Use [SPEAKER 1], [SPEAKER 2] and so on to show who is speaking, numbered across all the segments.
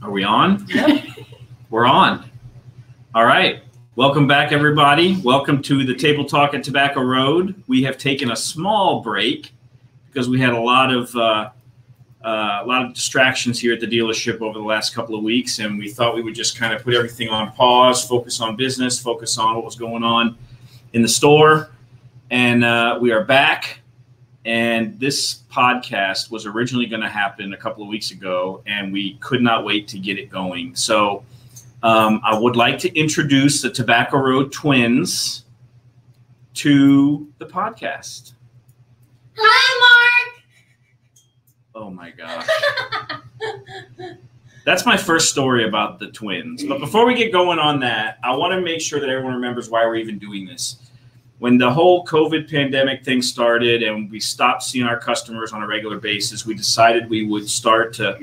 [SPEAKER 1] Are we on?
[SPEAKER 2] Yep.
[SPEAKER 1] We're on. All right. Welcome back, everybody. Welcome to the Table Talk at Tobacco Road. We have taken a small break because we had a lot of distractions here at the dealership over the last couple of weeks, and we thought we would just kind of put everything on pause, focus on business, focus on what was going on in the store. And we are back. And this podcast was originally going to happen a couple of weeks ago, and we could not wait to get it going. So I would like to introduce the Tobacco Road twins to the podcast.
[SPEAKER 2] Hi, Mark.
[SPEAKER 1] Oh, my gosh. That's my first story about the twins. But before we get going on that, I want to make sure that everyone remembers why we're even doing this. When the whole COVID pandemic thing started and we stopped seeing our customers on a regular basis, we decided we would start to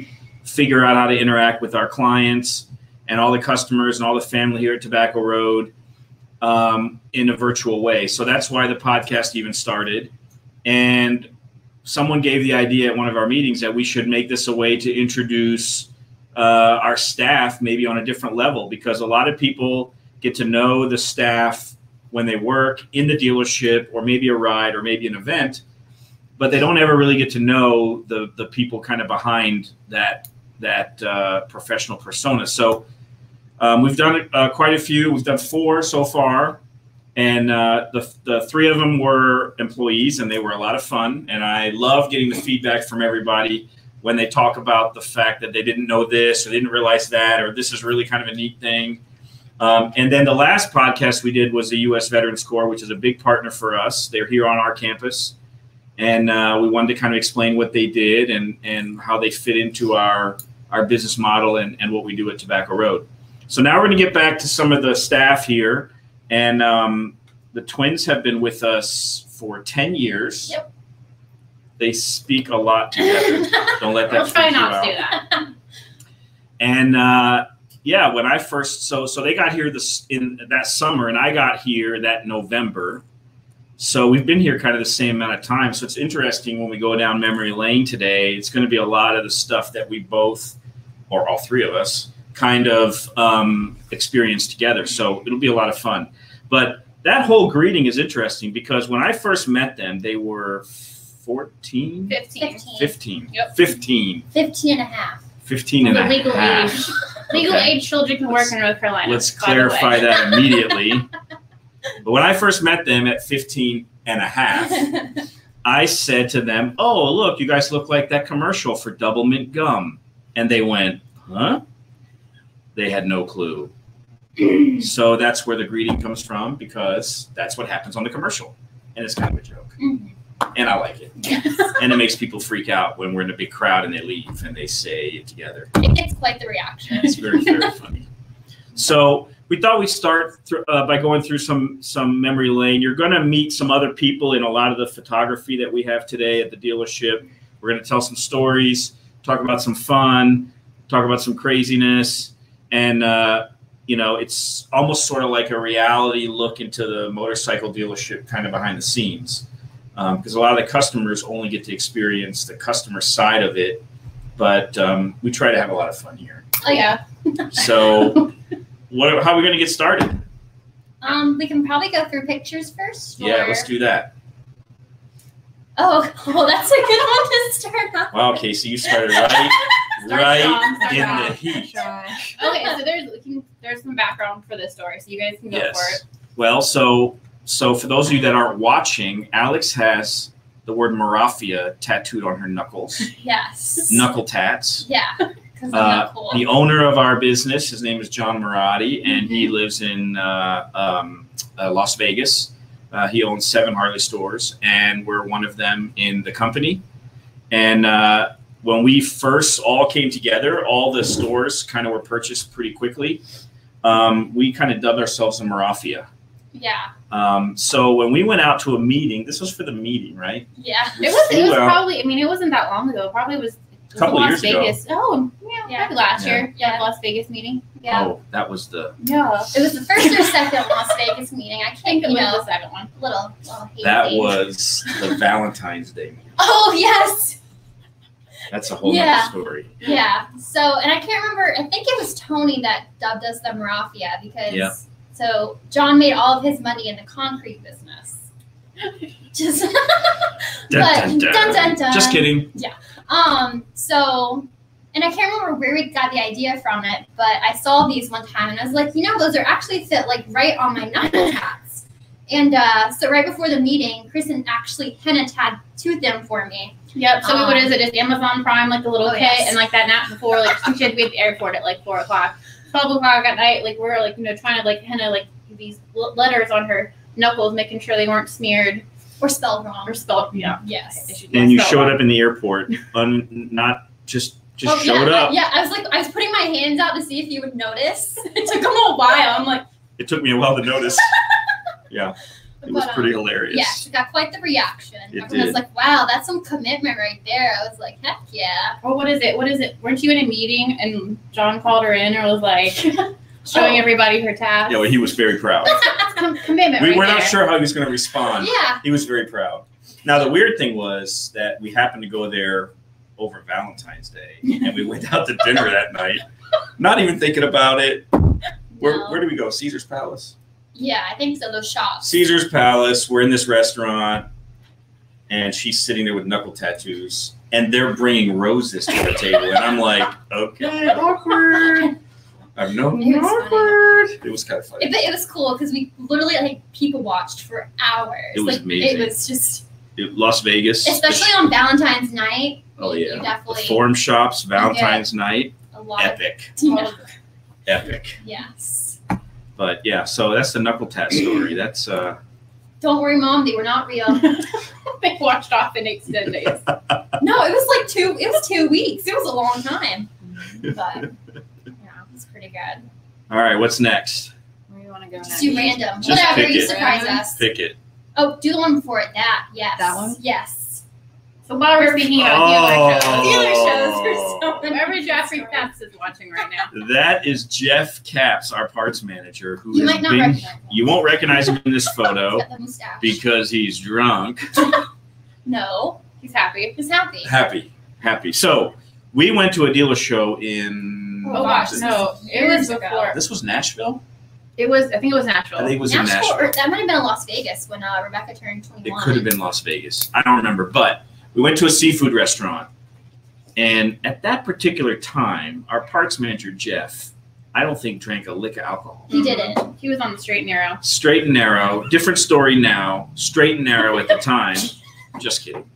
[SPEAKER 1] figure out how to interact with our clients and all the customers and all the family here at Tobacco Road in a virtual way. So that's why the podcast even started. And someone gave the idea at one of our meetings that we should make this a way to introduce our staff maybe on a different level, because a lot of people get to know the staff when they work in the dealership or maybe a ride or maybe an event, but they don't ever really get to know the people kind of behind that professional persona. So we've done quite a few. We've done 4 so far, and the 3 of them were employees, and they were a lot of fun. And I love getting the feedback from everybody when they talk about the fact that they didn't know this or they didn't realize that, or this is really kind of a neat thing. And then the last podcast we did was the U.S. Veterans Corps, which is a big partner for us. They're here on our campus. And we wanted to kind of explain what they did and how they fit into our business model and what we do at Tobacco Road. So now we're going to get back to some of the staff here. And the twins have been with us for 10 years. Yep. They speak a lot together. Don't let that freak you out.
[SPEAKER 2] We'll try not to do that.
[SPEAKER 1] And yeah, when I first, so they got here in that summer, and I got here that November. So we've been here kind of the same amount of time. So it's interesting when we go down memory lane today, it's going to be a lot of the stuff that we both, or all 3 of us, kind of experienced together. So it'll be a lot of fun. But that whole greeting is interesting because when I first met them, they were 14? 15. Yep. 15.
[SPEAKER 2] 15 and a half.
[SPEAKER 1] 15 and a
[SPEAKER 2] legal
[SPEAKER 1] half.
[SPEAKER 2] Age. Legal age children can work in North Carolina.
[SPEAKER 1] Let's clarify that immediately. But when I first met them at 15 and a half, I said to them, oh, look, you guys look like that commercial for Double Mint Gum. And they went, huh? They had no clue. So that's where the greeting comes from, because that's what happens on the commercial. And it's kind of a joke. Mm-hmm. And I like it.
[SPEAKER 2] Yes.
[SPEAKER 1] And it makes people freak out when we're in a big crowd and they leave and they say it together.
[SPEAKER 2] It gets quite the reaction.
[SPEAKER 1] It's very, very funny. So we thought we'd start by going through some memory lane. You're going to meet some other people in a lot of the photography that we have today at the dealership. We're going to tell some stories, talk about some fun, talk about some craziness. And, you know, it's almost sort of like a reality look into the motorcycle dealership kind of behind the scenes. Because a lot of the customers only get to experience the customer side of it, but we try to have a lot of fun here.
[SPEAKER 2] Oh, yeah.
[SPEAKER 1] So how are we going to get started?
[SPEAKER 2] We can probably go through pictures first.
[SPEAKER 1] Yeah, let's do that.
[SPEAKER 2] Oh, that's a good one to start off.
[SPEAKER 1] Wow, Casey, you started right in the heat.
[SPEAKER 2] Okay, so there's some background for this story, so you guys can go for it.
[SPEAKER 1] Well, so for those of you that aren't watching, Alex has the word Marafia tattooed on her knuckles.
[SPEAKER 2] Yes.
[SPEAKER 1] Knuckle tats.
[SPEAKER 2] Yeah. Because I'm not cool.
[SPEAKER 1] The owner of our business, his name is John Marotti, and he lives in Las Vegas. He owns 7 Harley stores, and we're one of them in the company. And when we first all came together, all the stores kind of were purchased pretty quickly. We kind of dubbed ourselves the Marafia.
[SPEAKER 2] Yeah.
[SPEAKER 1] So when we went out to a meeting, this was for the meeting, right?
[SPEAKER 2] Yeah. It was probably, I mean, it wasn't that long ago. It probably was
[SPEAKER 1] a couple of years ago.
[SPEAKER 2] Oh, yeah. Probably last year. Yeah. The Las Vegas meeting. Yeah.
[SPEAKER 1] Oh, that was the.
[SPEAKER 2] Yeah. It was the first or second Las Vegas meeting. I think it was the second one. Little
[SPEAKER 1] that was the Valentine's Day meeting.
[SPEAKER 2] Oh, yes.
[SPEAKER 1] That's a whole nother story.
[SPEAKER 2] Yeah. So, and I can't remember. I think it was Tony that dubbed us the Mafia because so John made all of his money in the concrete business. Just dun, dun, dun.
[SPEAKER 1] Just kidding.
[SPEAKER 2] Yeah. So, and I can't remember where we got the idea from it, but I saw these one time and I was like, those are actually fit like right on my knuckle hats. And so right before the meeting, Kristen actually henna tattooed them for me.
[SPEAKER 3] Yep. So what is it? It's Amazon Prime, like the little kit, and like that night before, like she had to be at the airport at like 4 o'clock, 12 o'clock at night. Like we're like trying to like henna like these letters on her knuckles, making sure they weren't smeared
[SPEAKER 2] or spelled wrong.
[SPEAKER 3] Yes.
[SPEAKER 1] And you showed up in the airport, not just showed up.
[SPEAKER 2] Yeah, I was putting my hands out to see if you would notice. It took him a while. I'm like.
[SPEAKER 1] It took me a while to notice. Yeah. It was pretty hilarious.
[SPEAKER 2] Yeah, she got quite the reaction.
[SPEAKER 1] Everyone
[SPEAKER 2] was like, wow, that's some commitment right there. I was like, heck yeah.
[SPEAKER 3] Well, what is it? Weren't you in a meeting and John called her in or was like showing everybody her task?
[SPEAKER 1] Yeah, well, he was very proud.
[SPEAKER 3] Commitment.
[SPEAKER 1] We were not sure how he was going to respond.
[SPEAKER 2] Yeah.
[SPEAKER 1] He was very proud. Now, the weird thing was that we happened to go there over Valentine's Day, and we went out to dinner that night, not even thinking about it. Where did we go? Caesar's Palace?
[SPEAKER 2] Yeah, I think so. Those shops.
[SPEAKER 1] Caesar's Palace. We're in this restaurant, and she's sitting there with knuckle tattoos, and they're bringing roses to the table, and I'm like, okay, awkward. I've known awkward. It was kind of funny.
[SPEAKER 2] It was cool because we literally people watched for hours.
[SPEAKER 1] It was amazing.
[SPEAKER 2] It was just
[SPEAKER 1] Las Vegas,
[SPEAKER 2] especially on Valentine's night.
[SPEAKER 1] Oh yeah,
[SPEAKER 2] definitely.
[SPEAKER 1] The Forum Shops Valentine's night.
[SPEAKER 2] A lot
[SPEAKER 1] epic. Epic.
[SPEAKER 2] Yes.
[SPEAKER 1] But yeah, so that's the knuckle tat story. That's
[SPEAKER 2] Don't worry, Mom, they were not real.
[SPEAKER 3] They washed off in 8 to 10 days.
[SPEAKER 2] No, it was like 2 weeks. It was a long time. But yeah, it was pretty good.
[SPEAKER 1] All right, what's next?
[SPEAKER 3] Where do you want to go next?
[SPEAKER 2] Just do random.
[SPEAKER 1] Just
[SPEAKER 2] whatever,
[SPEAKER 1] pick
[SPEAKER 2] you
[SPEAKER 1] it.
[SPEAKER 2] surprise us.
[SPEAKER 1] Pick it.
[SPEAKER 2] Oh, do the one before it. Yes.
[SPEAKER 3] That one?
[SPEAKER 2] Yes.
[SPEAKER 3] So while we're speaking about
[SPEAKER 2] dealer shows for so many
[SPEAKER 3] whoever Jeffrey Katz is watching right now.
[SPEAKER 1] That is Jeff Katz, our parts manager, who
[SPEAKER 2] you might not recognize him.
[SPEAKER 1] You won't recognize him in this photo
[SPEAKER 2] He's got the mustache.
[SPEAKER 1] because he's drunk.
[SPEAKER 2] No,
[SPEAKER 3] he's happy.
[SPEAKER 2] He's happy.
[SPEAKER 1] Happy. So we went to a dealer show in.
[SPEAKER 3] Oh gosh, no, it was before.
[SPEAKER 1] This was Nashville.
[SPEAKER 3] I think it was Nashville.
[SPEAKER 1] I think it was in Nashville.
[SPEAKER 2] Or that might have been in Las Vegas when Rebecca turned 21.
[SPEAKER 1] It could have been Las Vegas. I don't remember, but we went to a seafood restaurant, and at that particular time, our parts manager, Jeff, I don't think drank a lick of alcohol.
[SPEAKER 2] He didn't.
[SPEAKER 3] He was on the straight and narrow.
[SPEAKER 1] Straight and narrow. Different story now. Straight and narrow at the time. Just kidding.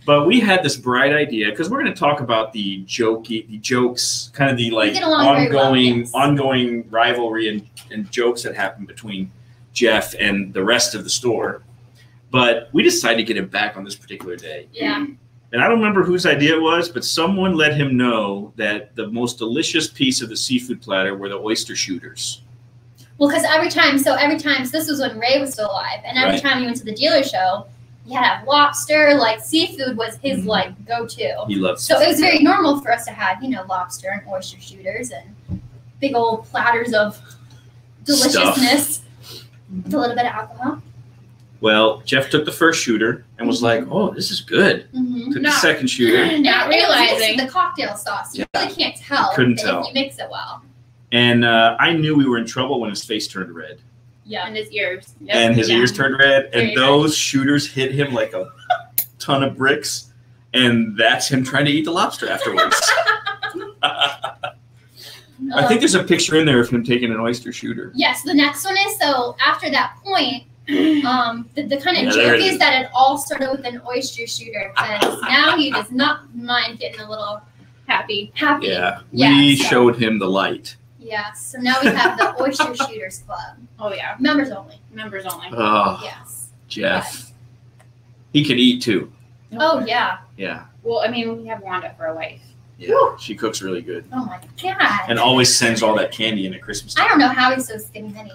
[SPEAKER 1] But we had this bright idea, because we're going to talk about the jokes, kind of the like ongoing rivalry and jokes that happen between Jeff and the rest of the store. But we decided to get him back on this particular day.
[SPEAKER 2] Yeah.
[SPEAKER 1] And I don't remember whose idea it was, but someone let him know that the most delicious piece of the seafood platter were the oyster shooters.
[SPEAKER 2] Well, because every time, so this was when Ray was still alive, and every time he went to the dealer show, he had to have lobster, like seafood was his like go-to.
[SPEAKER 1] He loved
[SPEAKER 2] seafood. So it was very normal for us to have, lobster and oyster shooters and big old platters of deliciousness with a little bit of alcohol.
[SPEAKER 1] Well, Jeff took the first shooter and was like, "Oh, this is good."
[SPEAKER 2] Mm-hmm.
[SPEAKER 1] Took the second shooter,
[SPEAKER 3] not realizing
[SPEAKER 2] the cocktail sauce. You really can't tell.
[SPEAKER 1] Couldn't tell
[SPEAKER 2] if you mix it well.
[SPEAKER 1] And I knew we were in trouble when his face turned red.
[SPEAKER 2] Yeah,
[SPEAKER 3] and his ears.
[SPEAKER 1] Yep. And his ears turned red, and those shooters hit him like a ton of bricks, and that's him trying to eat the lobster afterwards. I think there's a picture in there of him taking an oyster shooter.
[SPEAKER 2] Yes, the next one is, so after that point, the kind of joke is that it all started with an oyster shooter, because now he does not mind getting a little happy.
[SPEAKER 1] Yeah, we showed him the light.
[SPEAKER 2] Yeah, so now we have the Oyster Shooters Club.
[SPEAKER 3] Oh, yeah.
[SPEAKER 2] Members only.
[SPEAKER 3] Members only.
[SPEAKER 1] Oh,
[SPEAKER 2] yes.
[SPEAKER 1] Jeff. He can eat, too.
[SPEAKER 2] Oh, yeah.
[SPEAKER 1] Yeah.
[SPEAKER 3] Well, I mean, we have Wanda for a wife.
[SPEAKER 1] Yeah, she cooks really good.
[SPEAKER 2] Oh, my God.
[SPEAKER 1] And always sends all that candy in at Christmas time.
[SPEAKER 2] I don't know how he's so skinny mini.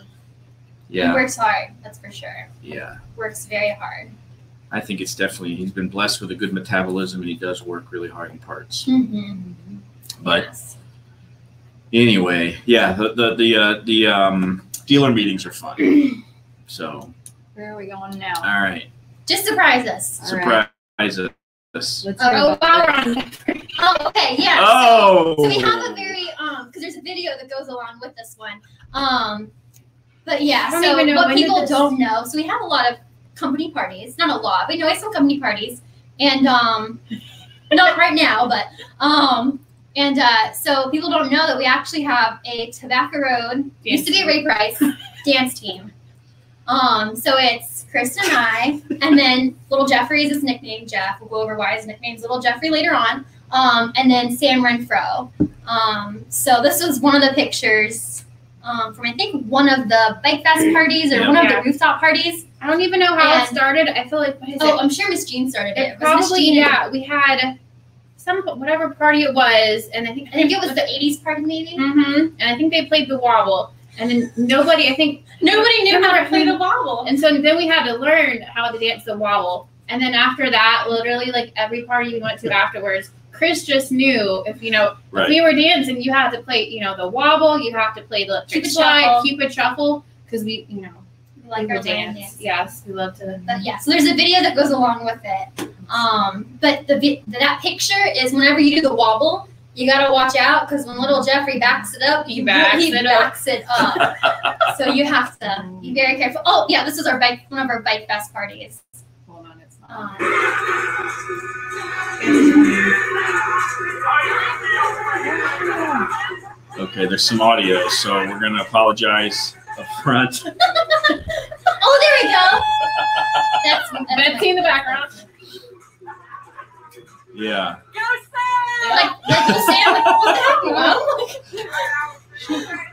[SPEAKER 1] Yeah.
[SPEAKER 2] He works hard, that's for sure.
[SPEAKER 1] Yeah.
[SPEAKER 2] Works very hard.
[SPEAKER 1] I think it's definitely, he's been blessed with a good metabolism, and he does work really hard in parts.
[SPEAKER 2] Mm-hmm.
[SPEAKER 1] But anyway, yeah, the dealer meetings are fun. So
[SPEAKER 3] where are we going now?
[SPEAKER 1] All right.
[SPEAKER 2] Just surprise us.
[SPEAKER 1] Surprise us. Let's
[SPEAKER 3] Oh,
[SPEAKER 2] okay, yeah.
[SPEAKER 1] Oh.
[SPEAKER 2] So we have a very because there's a video that goes along with this one. But yeah,
[SPEAKER 3] I don't
[SPEAKER 2] so
[SPEAKER 3] even know
[SPEAKER 2] what
[SPEAKER 3] when did
[SPEAKER 2] people
[SPEAKER 3] this-
[SPEAKER 2] don't know, so we have a lot of company parties. Not a lot, but some company parties. And not right now, but so people don't know that we actually have a Tobacco Road, used to be a Ray Price dance team. So it's Chris and I, and then Little Jeffrey is his nickname, Jeff. We'll go over why his nickname's Little Jeffrey later on. And then Sam Renfro. So this was one of the pictures from I think one of the Bike Fest parties or one of the rooftop parties.
[SPEAKER 3] I don't even know how it started. I feel like, what is it?
[SPEAKER 2] I'm sure Miss Jean started it.
[SPEAKER 3] Probably, yeah. We had whatever party it was, and I think
[SPEAKER 2] it was the 80s party maybe.
[SPEAKER 3] And I think they played the wobble. And then nobody knew how to play the wobble. And so then we had to learn how to dance the wobble. And then after that, literally like every party we went to afterwards, Chris just knew if we were dancing, you had to play, the wobble, you have to play the Cupid shuffle, because we
[SPEAKER 2] like our
[SPEAKER 3] dance. Yes, we love to.
[SPEAKER 2] But yeah, so there's a video that goes along with it. But that picture is whenever you do the wobble, you gotta watch out because when little Jeffrey backs it up, he backs it up. So you have to be very careful. Oh yeah, this is one of our Bike Fest parties.
[SPEAKER 3] Hold on, it's not.
[SPEAKER 1] Okay, there's some audio, so we're gonna apologize up front.
[SPEAKER 2] Oh, there we go. That's
[SPEAKER 3] Betsy in the background.
[SPEAKER 1] Yeah.
[SPEAKER 2] like you Sam, what the heck,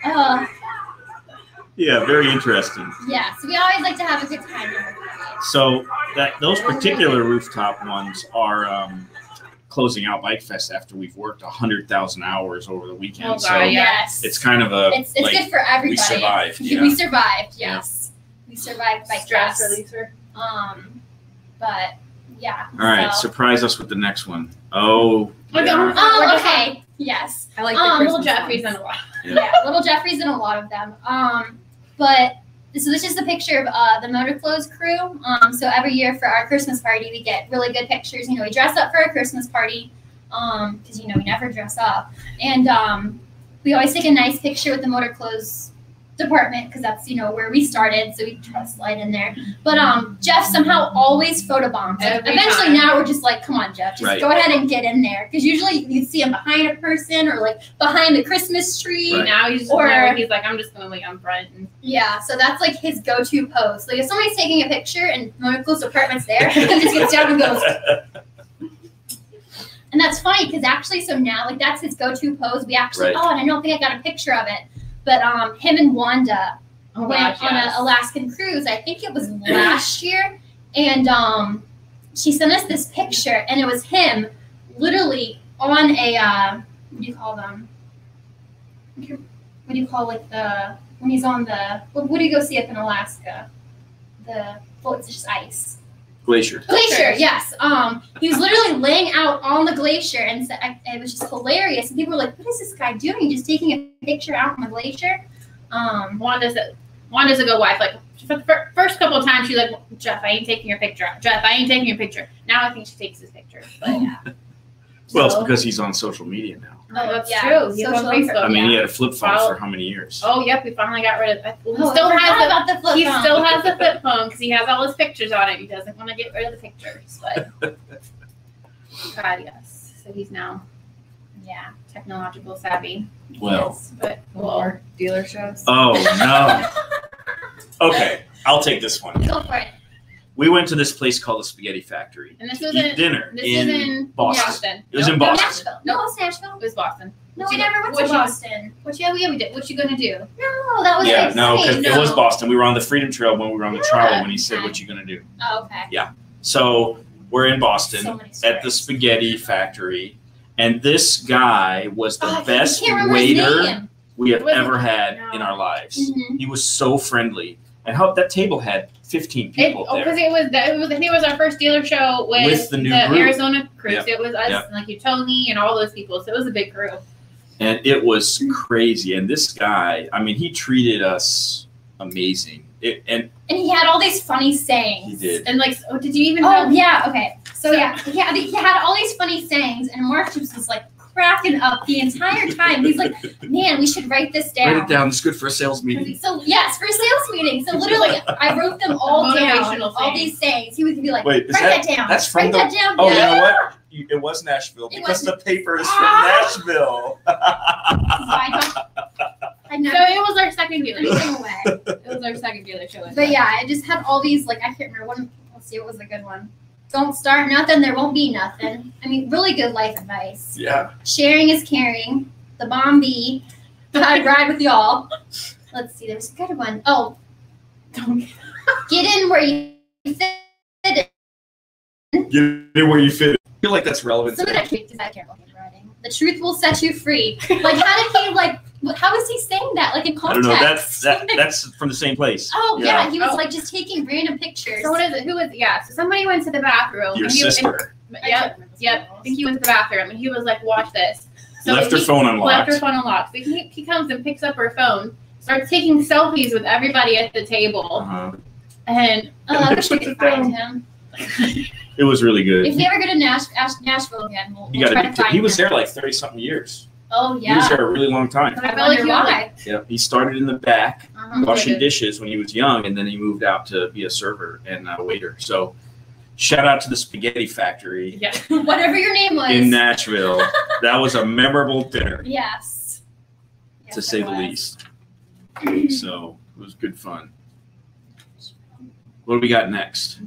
[SPEAKER 2] Mom?
[SPEAKER 1] Yeah, very interesting.
[SPEAKER 2] Yeah, so we always like to have a good time.
[SPEAKER 1] So those particular rooftop ones are closing out Bike Fest after we've worked 100,000 hours over the weekend.
[SPEAKER 3] Oh, God,
[SPEAKER 1] so
[SPEAKER 2] yes,
[SPEAKER 1] it's kind of a
[SPEAKER 2] it's good for everybody.
[SPEAKER 1] We survived. Yeah.
[SPEAKER 2] We survived. Yes, we survived Bike
[SPEAKER 3] Stress
[SPEAKER 2] Fest.
[SPEAKER 3] reliever.
[SPEAKER 2] But yeah.
[SPEAKER 1] All right, surprise us with the next one. Oh. Yeah.
[SPEAKER 2] Oh, okay. Yes.
[SPEAKER 3] I like the Little Jeffrey's in a lot.
[SPEAKER 2] Yeah, Little Jeffrey's in a lot of them. But so this is the picture of the Motor Clothes crew. So every year for our Christmas party, we get really good pictures. We dress up for our Christmas party because we never dress up, and we always take a nice picture with the Motor Clothes department because that's where we started, so we try to slide in there. But Jeff somehow always photobombs. Eventually now we're just like, come on, Jeff, just go ahead and get in there, because usually you see him behind a person or like behind the Christmas tree.
[SPEAKER 3] Right. Now he's like, I'm just going to on front.
[SPEAKER 2] Yeah, so that's like his go-to pose. Like if somebody's taking a picture and Motor Clothes department's there, he just gets down and goes. And that's funny because actually, so now like that's his go-to pose. We actually, and I don't think I got a picture of it. But him and Wanda went on an Alaskan cruise. I think it was last year. And she sent us this picture. And it was him literally on a, what do you call them? What do you call like when he's on what do you go see up in Alaska? It's just ice.
[SPEAKER 1] Glacier,
[SPEAKER 2] yes. He was literally laying out on the glacier, and it was just hilarious. And people were like, "What is this guy doing? Just taking a picture out on the glacier?"
[SPEAKER 3] Wanda's a good wife. Like for the first couple of times, she's like, "Jeff, I ain't taking your picture. Jeff, I ain't taking your picture." Now I think she takes his picture. But yeah.
[SPEAKER 1] Well, it's because he's on social media now.
[SPEAKER 3] Oh, that's true. He's on Facebook.
[SPEAKER 1] I mean, he had a flip phone for how many years?
[SPEAKER 3] Oh, yep. We finally got rid of it. He still has the flip phone because he has all his pictures on it. He doesn't want to get rid of the pictures. But God, yes. So he's now, technological savvy.
[SPEAKER 1] Well,
[SPEAKER 3] but
[SPEAKER 4] more dealer shows.
[SPEAKER 1] Oh no. Okay, I'll take this one.
[SPEAKER 2] Go for it.
[SPEAKER 1] We went to this place called the Spaghetti Factory.
[SPEAKER 3] And this was
[SPEAKER 1] dinner in Boston. It was in Boston.
[SPEAKER 2] No, it was Nashville.
[SPEAKER 3] It was Boston.
[SPEAKER 2] No, we never went to Boston.
[SPEAKER 3] We did. What you gonna do?
[SPEAKER 2] No, that was
[SPEAKER 1] because it was Boston. We were on the Freedom Trail when we were on the trolley when he said, "What you gonna do?"
[SPEAKER 2] Oh, okay.
[SPEAKER 1] Yeah. So we're in Boston at the Spaghetti Factory, and this guy was the best waiter we have ever had in our lives.
[SPEAKER 2] Mm-hmm.
[SPEAKER 1] He was so friendly, and that table had 15 people there.
[SPEAKER 3] Because it was our first dealer show with the new Arizona crew. Yep. It was us, like you, Tony, and all those people. So it was a big crew.
[SPEAKER 1] And it was crazy. And this guy, I mean, he treated us amazing. And
[SPEAKER 2] he had all these funny sayings.
[SPEAKER 1] He did.
[SPEAKER 3] And did you even have?
[SPEAKER 2] Yeah, okay. So yeah, he had all these funny sayings, and Mark just was like cracking up the entire time. He's like, "Man, we should write this down.
[SPEAKER 1] Write it down. It's good for a sales meeting."
[SPEAKER 2] So yes, for a sales meeting. So literally, I wrote them all down. All these sayings. He would be like,
[SPEAKER 1] "Wait,
[SPEAKER 2] write that down.
[SPEAKER 1] That's from
[SPEAKER 2] write that down."
[SPEAKER 1] Oh,
[SPEAKER 2] yeah.
[SPEAKER 1] you know what? It was Nashville because the paper is from Nashville.
[SPEAKER 3] So it was our second dealer.
[SPEAKER 2] It
[SPEAKER 3] was our second dealer show.
[SPEAKER 2] But yeah, I just had all these, like, I can't remember one. Let's see, what was a good one? Don't start nothing, there won't be nothing. I mean, really good life advice.
[SPEAKER 1] Yeah.
[SPEAKER 2] Sharing is caring. The bomb bee. I'd ride with y'all. Let's see, there was a good one. Oh, don't get in where you fit in.
[SPEAKER 1] Get in where you fit. I feel like that's relevant.
[SPEAKER 2] Some of that truth is I can't look at writing. The truth will set you free. Like, how is he saying that? Like in context?
[SPEAKER 1] I don't know. That's from the same place.
[SPEAKER 2] Oh yeah, he was like just taking random pictures.
[SPEAKER 3] So what is it? Who was? Yeah. So somebody went to the bathroom.
[SPEAKER 1] Your sister.
[SPEAKER 3] Yep. I think he went to the bathroom and he was like, "Watch this." So
[SPEAKER 1] left her phone unlocked.
[SPEAKER 3] Left her phone unlocked. So he comes and picks up her phone, starts taking selfies with everybody at the table, and
[SPEAKER 2] I wish we could find him.
[SPEAKER 1] It was really good.
[SPEAKER 2] If we ever go to Nashville again, we'll try to find him.
[SPEAKER 1] He was there like 30-something years.
[SPEAKER 2] Oh, yeah.
[SPEAKER 1] He was there a really long time.
[SPEAKER 2] I wonder why.
[SPEAKER 1] Yeah, he started in the back, washing dishes when he was young, and then he moved out to be a server and a waiter. So shout out to the Spaghetti Factory.
[SPEAKER 2] Yeah. Whatever your name was.
[SPEAKER 1] In Nashville. That was a memorable dinner.
[SPEAKER 2] Yes.
[SPEAKER 1] To say the least. So it was good fun. What do we got next?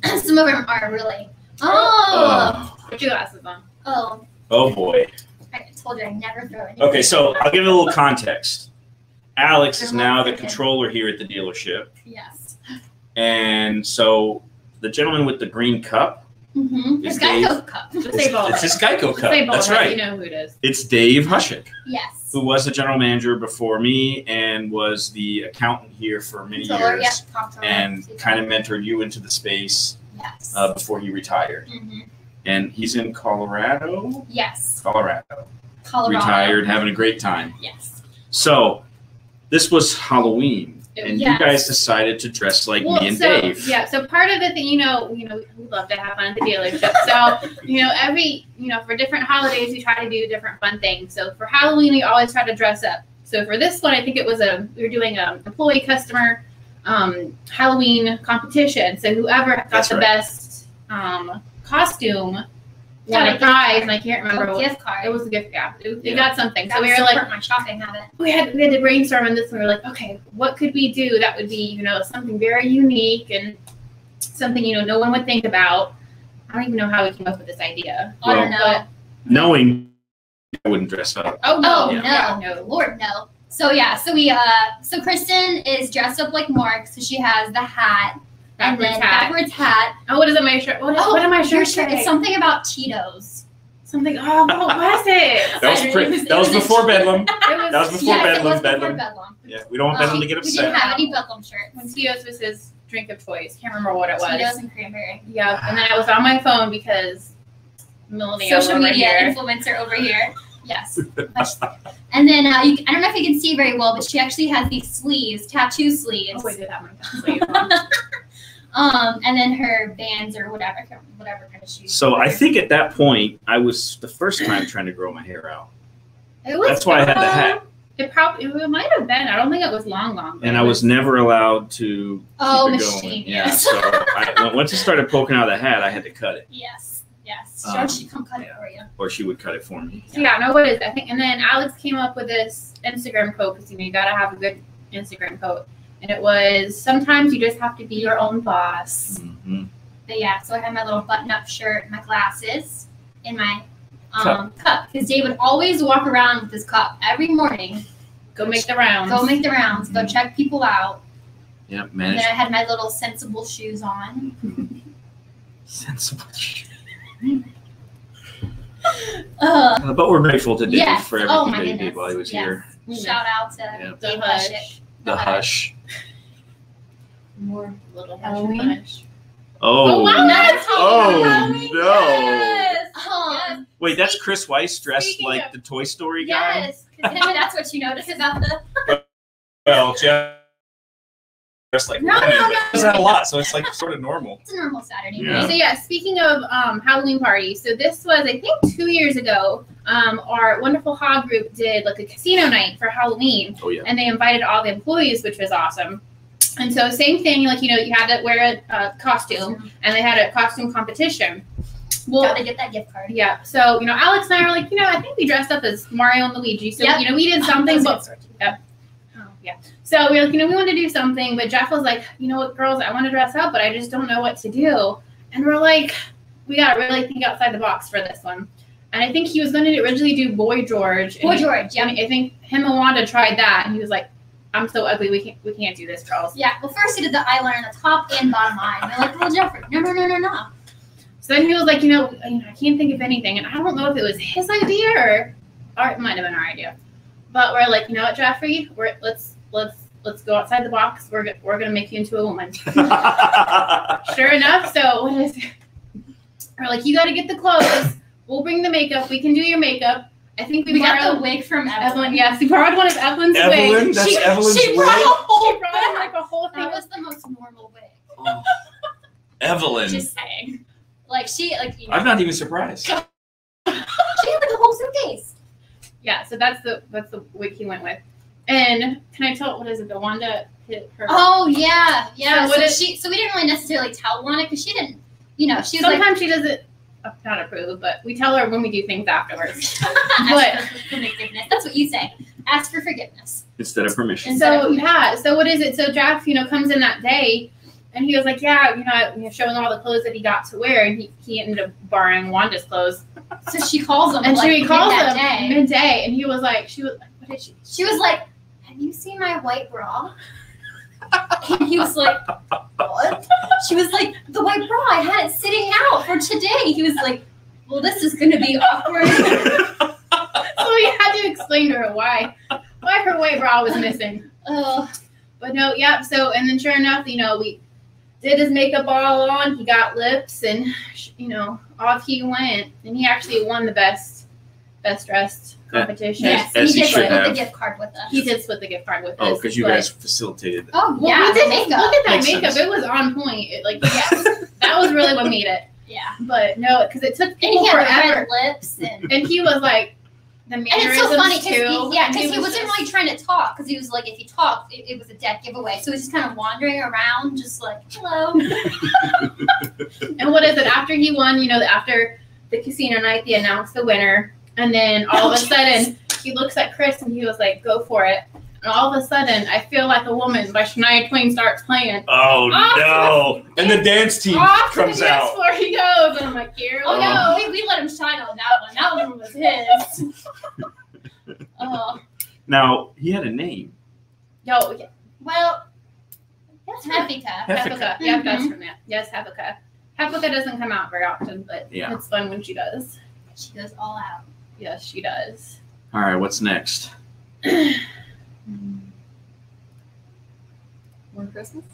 [SPEAKER 2] Some of them are really. Oh.
[SPEAKER 3] Put your glasses on.
[SPEAKER 2] Oh.
[SPEAKER 1] Oh boy.
[SPEAKER 2] I told you I never throw anything.
[SPEAKER 1] Okay, so I'll give it a little context. Alex is now the controller here at the dealership.
[SPEAKER 2] Yes.
[SPEAKER 1] And so the gentleman with the green cup.
[SPEAKER 2] Mm-hmm. His Geico cup.
[SPEAKER 1] It's his Geico cup. That's right.
[SPEAKER 3] You know who it is.
[SPEAKER 1] It's Dave Hushik.
[SPEAKER 2] Yes.
[SPEAKER 1] Who was the general manager before me and was the accountant here for many years. And kind of mentored you into the space before he retired. Mm-hmm. And he's in Colorado?
[SPEAKER 2] Yes.
[SPEAKER 1] Colorado. Retired, having a great time.
[SPEAKER 2] Yes.
[SPEAKER 1] So this was Halloween. And you guys decided to dress like me and Dave.
[SPEAKER 3] Yeah, so part of the thing, we love to have fun at the dealership. So, for different holidays, we try to do different fun things. So for Halloween, we always try to dress up. So for this one, I think it was we were doing employee customer Halloween competition. So whoever got the best costume won a prize, and I can't remember what
[SPEAKER 2] gift card.
[SPEAKER 3] It was a gift card. They got something. So we were
[SPEAKER 2] like, my shopping habit.
[SPEAKER 3] We had to brainstorm on this, and we were like, okay, what could we do that would be, something very unique and something no one would think about. I don't even know how we came up with this idea.
[SPEAKER 1] Well,
[SPEAKER 2] I don't know.
[SPEAKER 1] Knowing I wouldn't dress up.
[SPEAKER 2] No, Lord no. So so Kristen is dressed up like Mark, so she has the hat. Backwards hat.
[SPEAKER 3] Oh, what is it? My shirt. What am I shirt?
[SPEAKER 2] It's something about Cheetos.
[SPEAKER 3] Something. Oh, what was it?
[SPEAKER 1] That was before Bedlam. That was before
[SPEAKER 2] Bedlam.
[SPEAKER 1] Yeah, we don't want Bedlam to get upset.
[SPEAKER 2] We didn't have any Bedlam shirts.
[SPEAKER 3] When Cheetos was his drink of choice. Can't remember what it was.
[SPEAKER 2] Cheetos and cranberry.
[SPEAKER 3] Yeah, and then I was on my phone because
[SPEAKER 2] social media influencer over here. Yes. And then I don't know if you can see very well, but she actually has these sleeves, tattoo sleeves.
[SPEAKER 3] Oh, I did have my sleeves on.
[SPEAKER 2] And then her Vans or whatever kind of shoes.
[SPEAKER 1] So I think at that point, I was the first time trying to grow my hair out. That's why I had the hat.
[SPEAKER 3] It might have been. I don't think it was long.
[SPEAKER 1] And I was never allowed to keep it
[SPEAKER 2] machine,
[SPEAKER 1] going.
[SPEAKER 2] yes.
[SPEAKER 1] Yeah, so once it started poking out of the hat, I had to cut it.
[SPEAKER 2] Yes. So she come cut it for you.
[SPEAKER 1] Or she would cut it for me.
[SPEAKER 3] What is it? I think. And then Alex came up with this Instagram quote because you got to have a good Instagram quote. And it was, sometimes you just have to be your own boss.
[SPEAKER 1] Mm-hmm.
[SPEAKER 2] But so I had my little button-up shirt, my glasses, and my cup. Because Dave would always walk around with his cup every morning.
[SPEAKER 3] Go make the rounds.
[SPEAKER 1] Mm-hmm.
[SPEAKER 2] Go check people out.
[SPEAKER 1] Yeah,
[SPEAKER 2] man. And then I had my little sensible shoes on.
[SPEAKER 1] Sensible shoes. But we're grateful to Dave for everything that he did while he was here.
[SPEAKER 2] Shout out to Dave Hushik.
[SPEAKER 1] The Hush.
[SPEAKER 3] More little Hush.
[SPEAKER 1] Oh,
[SPEAKER 2] wow,
[SPEAKER 1] no. Wait, that's Chris Weiss dressed like the Toy Story guy?
[SPEAKER 2] Yes, because that's what you noticed about the...
[SPEAKER 1] Well, Jeff dressed like
[SPEAKER 2] No,
[SPEAKER 1] women.
[SPEAKER 2] no,
[SPEAKER 1] But
[SPEAKER 2] no,
[SPEAKER 1] he does that a lot, so it's like sort of normal.
[SPEAKER 2] It's a normal Saturday
[SPEAKER 1] Yeah.
[SPEAKER 2] night.
[SPEAKER 3] So yeah, speaking of Halloween parties, so this was I think 2 years ago. Our wonderful Hog group did like a casino night for Halloween,
[SPEAKER 1] Oh yeah.
[SPEAKER 3] and they invited all the employees, which was awesome. And so same thing, like you had to wear a costume, and they had a costume competition. Well,
[SPEAKER 2] Gotta get that gift card.
[SPEAKER 3] yeah. So Alex and I were like, I think we dressed up as Mario and Luigi. So
[SPEAKER 2] Yep.
[SPEAKER 3] we did something, but
[SPEAKER 2] Yep.
[SPEAKER 3] oh yeah. So we were like, we want to do something, but Jeff was like, you know what, girls, I want to dress up, but I just don't know what to do. And we're like, we got to really think outside the box for this one. And I think he was going to originally do Boy George.
[SPEAKER 2] Boy George, yeah.
[SPEAKER 3] And I think him and Wanda tried that, and he was like, I'm so ugly, we can't do this, girls.
[SPEAKER 2] Yeah, well, first he did the eyeliner on the top and bottom eye. And they're like, well, Jeffrey, no.
[SPEAKER 3] So then he was like, I can't think of anything. And I don't know if it was his idea or it might have been our idea. But we're like, you know what, Jeffrey? Let's go outside the box. We're gonna make you into a woman. Sure enough, so what is it? We're like, you gotta get the clothes. We'll bring the makeup. We can do your makeup. I think we
[SPEAKER 2] got
[SPEAKER 3] borrowed
[SPEAKER 2] the wig from Evelyn.
[SPEAKER 3] Yes, we borrowed one of Evelyn's
[SPEAKER 1] Evelyn?
[SPEAKER 3] wigs.
[SPEAKER 1] That's Evelyn's
[SPEAKER 2] she brought
[SPEAKER 1] wig?
[SPEAKER 2] a whole
[SPEAKER 3] She brought
[SPEAKER 2] bag.
[SPEAKER 3] like a whole thing.
[SPEAKER 2] That was the most normal wig.
[SPEAKER 1] Oh. Evelyn.
[SPEAKER 2] Just saying. Like,
[SPEAKER 1] I'm not even surprised.
[SPEAKER 2] she had like a whole suitcase.
[SPEAKER 3] Yeah, so that's the wig he went with. And can I tell what is it? The Wanda hit her.
[SPEAKER 2] Oh, yeah.
[SPEAKER 3] So
[SPEAKER 2] So we didn't really necessarily tell Wanda because she didn't, she was
[SPEAKER 3] Sometimes she doesn't not approve, but we tell her when we do things afterwards.
[SPEAKER 2] ask for forgiveness. That's what you say. Ask for forgiveness.
[SPEAKER 1] Instead of permission.
[SPEAKER 3] So yeah, so what is it? So Jeff, comes in that day, and he was like, showing all the clothes that he got to wear, and he ended up borrowing Wanda's clothes.
[SPEAKER 2] So she calls him,
[SPEAKER 3] And she calls him
[SPEAKER 2] day.
[SPEAKER 3] midday, and he was like, what did she?
[SPEAKER 2] She was like, have you seen my white bra? And he was like, what? She was like, the white bra, I had it sitting out for today. He was like, well, this is going to be awkward.
[SPEAKER 3] So he had to explain to her why her white bra was missing. But no, yep. So, and then sure enough, we did his makeup all on. He got lips, and off he went. And he actually won the best dressed competition.
[SPEAKER 2] Yes,
[SPEAKER 1] As
[SPEAKER 2] he
[SPEAKER 1] he
[SPEAKER 2] did
[SPEAKER 1] should
[SPEAKER 2] split
[SPEAKER 1] have.
[SPEAKER 2] the gift card with us.
[SPEAKER 3] He did split the gift card with us.
[SPEAKER 1] Oh, because you guys facilitated that.
[SPEAKER 2] Oh,
[SPEAKER 3] Well,
[SPEAKER 2] yeah,
[SPEAKER 3] we did
[SPEAKER 2] the makeup.
[SPEAKER 3] Look at that
[SPEAKER 1] Makes
[SPEAKER 3] makeup.
[SPEAKER 1] sense.
[SPEAKER 3] It was on point. That was really what made it.
[SPEAKER 2] Yeah.
[SPEAKER 3] But no, because it took
[SPEAKER 2] And
[SPEAKER 3] people
[SPEAKER 2] he had
[SPEAKER 3] forever.
[SPEAKER 2] red lips. And
[SPEAKER 3] And he was like, the
[SPEAKER 2] And
[SPEAKER 3] mannerisms
[SPEAKER 2] it's so funny
[SPEAKER 3] too.
[SPEAKER 2] because he wasn't really trying to talk because he was like, if he talked, it was a dead giveaway. So he was just kind of wandering around, just like, hello.
[SPEAKER 3] And what is it? After he won, after the casino night, they announced the winner. And then all of a sudden, he looks at Chris and he was like, go for it. And all of a sudden, I Feel Like a Woman by Shania Twain starts playing.
[SPEAKER 1] Oh,
[SPEAKER 3] Awesome.
[SPEAKER 1] no. And the dance team
[SPEAKER 3] Off to
[SPEAKER 1] comes
[SPEAKER 3] the dance
[SPEAKER 1] out.
[SPEAKER 3] floor he goes. And I'm like, here we
[SPEAKER 2] Oh,
[SPEAKER 3] go.
[SPEAKER 2] no, we let him shine on that one. That one was his. Oh,
[SPEAKER 1] Now, he had a name.
[SPEAKER 3] Yo, yeah.
[SPEAKER 2] well, that's Hefika.
[SPEAKER 3] Hefika. Yeah, that's
[SPEAKER 2] Mhm.
[SPEAKER 3] from that. Yes, Hefika. Hefika doesn't come out very often, but
[SPEAKER 1] Yeah.
[SPEAKER 3] it's fun when she does.
[SPEAKER 2] She goes all out.
[SPEAKER 3] Yes, she does.
[SPEAKER 1] All right, what's next?
[SPEAKER 4] More Christmas?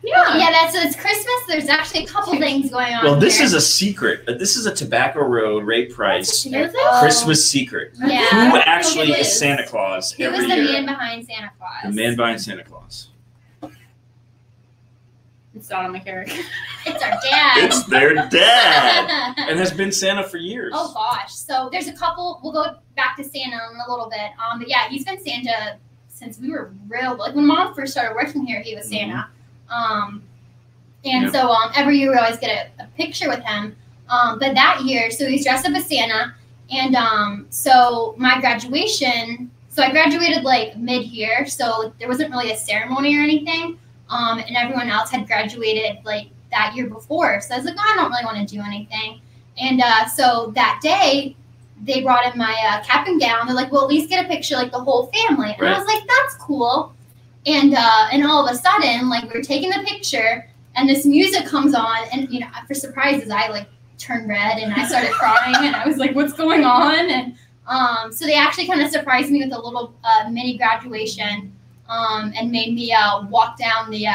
[SPEAKER 2] Yeah, it's Christmas. There's actually a couple things going on.
[SPEAKER 1] Well, this
[SPEAKER 2] here.
[SPEAKER 1] is a secret. This is a Tobacco Road Ray Price
[SPEAKER 3] Is it?
[SPEAKER 1] Christmas secret.
[SPEAKER 2] Yeah.
[SPEAKER 1] Who actually
[SPEAKER 2] It
[SPEAKER 1] is
[SPEAKER 2] is.
[SPEAKER 1] Santa Claus
[SPEAKER 2] He was
[SPEAKER 1] every
[SPEAKER 2] the
[SPEAKER 1] year?
[SPEAKER 2] man behind Santa Claus.
[SPEAKER 1] The man behind Santa Claus.
[SPEAKER 3] It's not on my character.
[SPEAKER 2] It's our dad.
[SPEAKER 1] It's their dad, and has been Santa for years.
[SPEAKER 2] Oh gosh. So there's a couple. We'll go back to Santa in a little bit. But yeah, he's been Santa since we were like when Mom first started working here. He was Santa. And so every year we always get a picture with him. But that year, so he's dressed up as Santa, and so my graduation. So I graduated like mid-year, so there wasn't really a ceremony or anything. And everyone else had graduated like that year before. So I was like, I don't really want to do anything. And so that day, they brought in my cap and gown. They're like, well, at least get a picture, like the whole family. And I was like, that's cool. And all of a sudden, like we were taking the picture, and this music comes on, and for surprises, I like turned red and I started crying, and I was like, what's going on? And so they actually kind of surprised me with a little mini graduation. And made me walk down the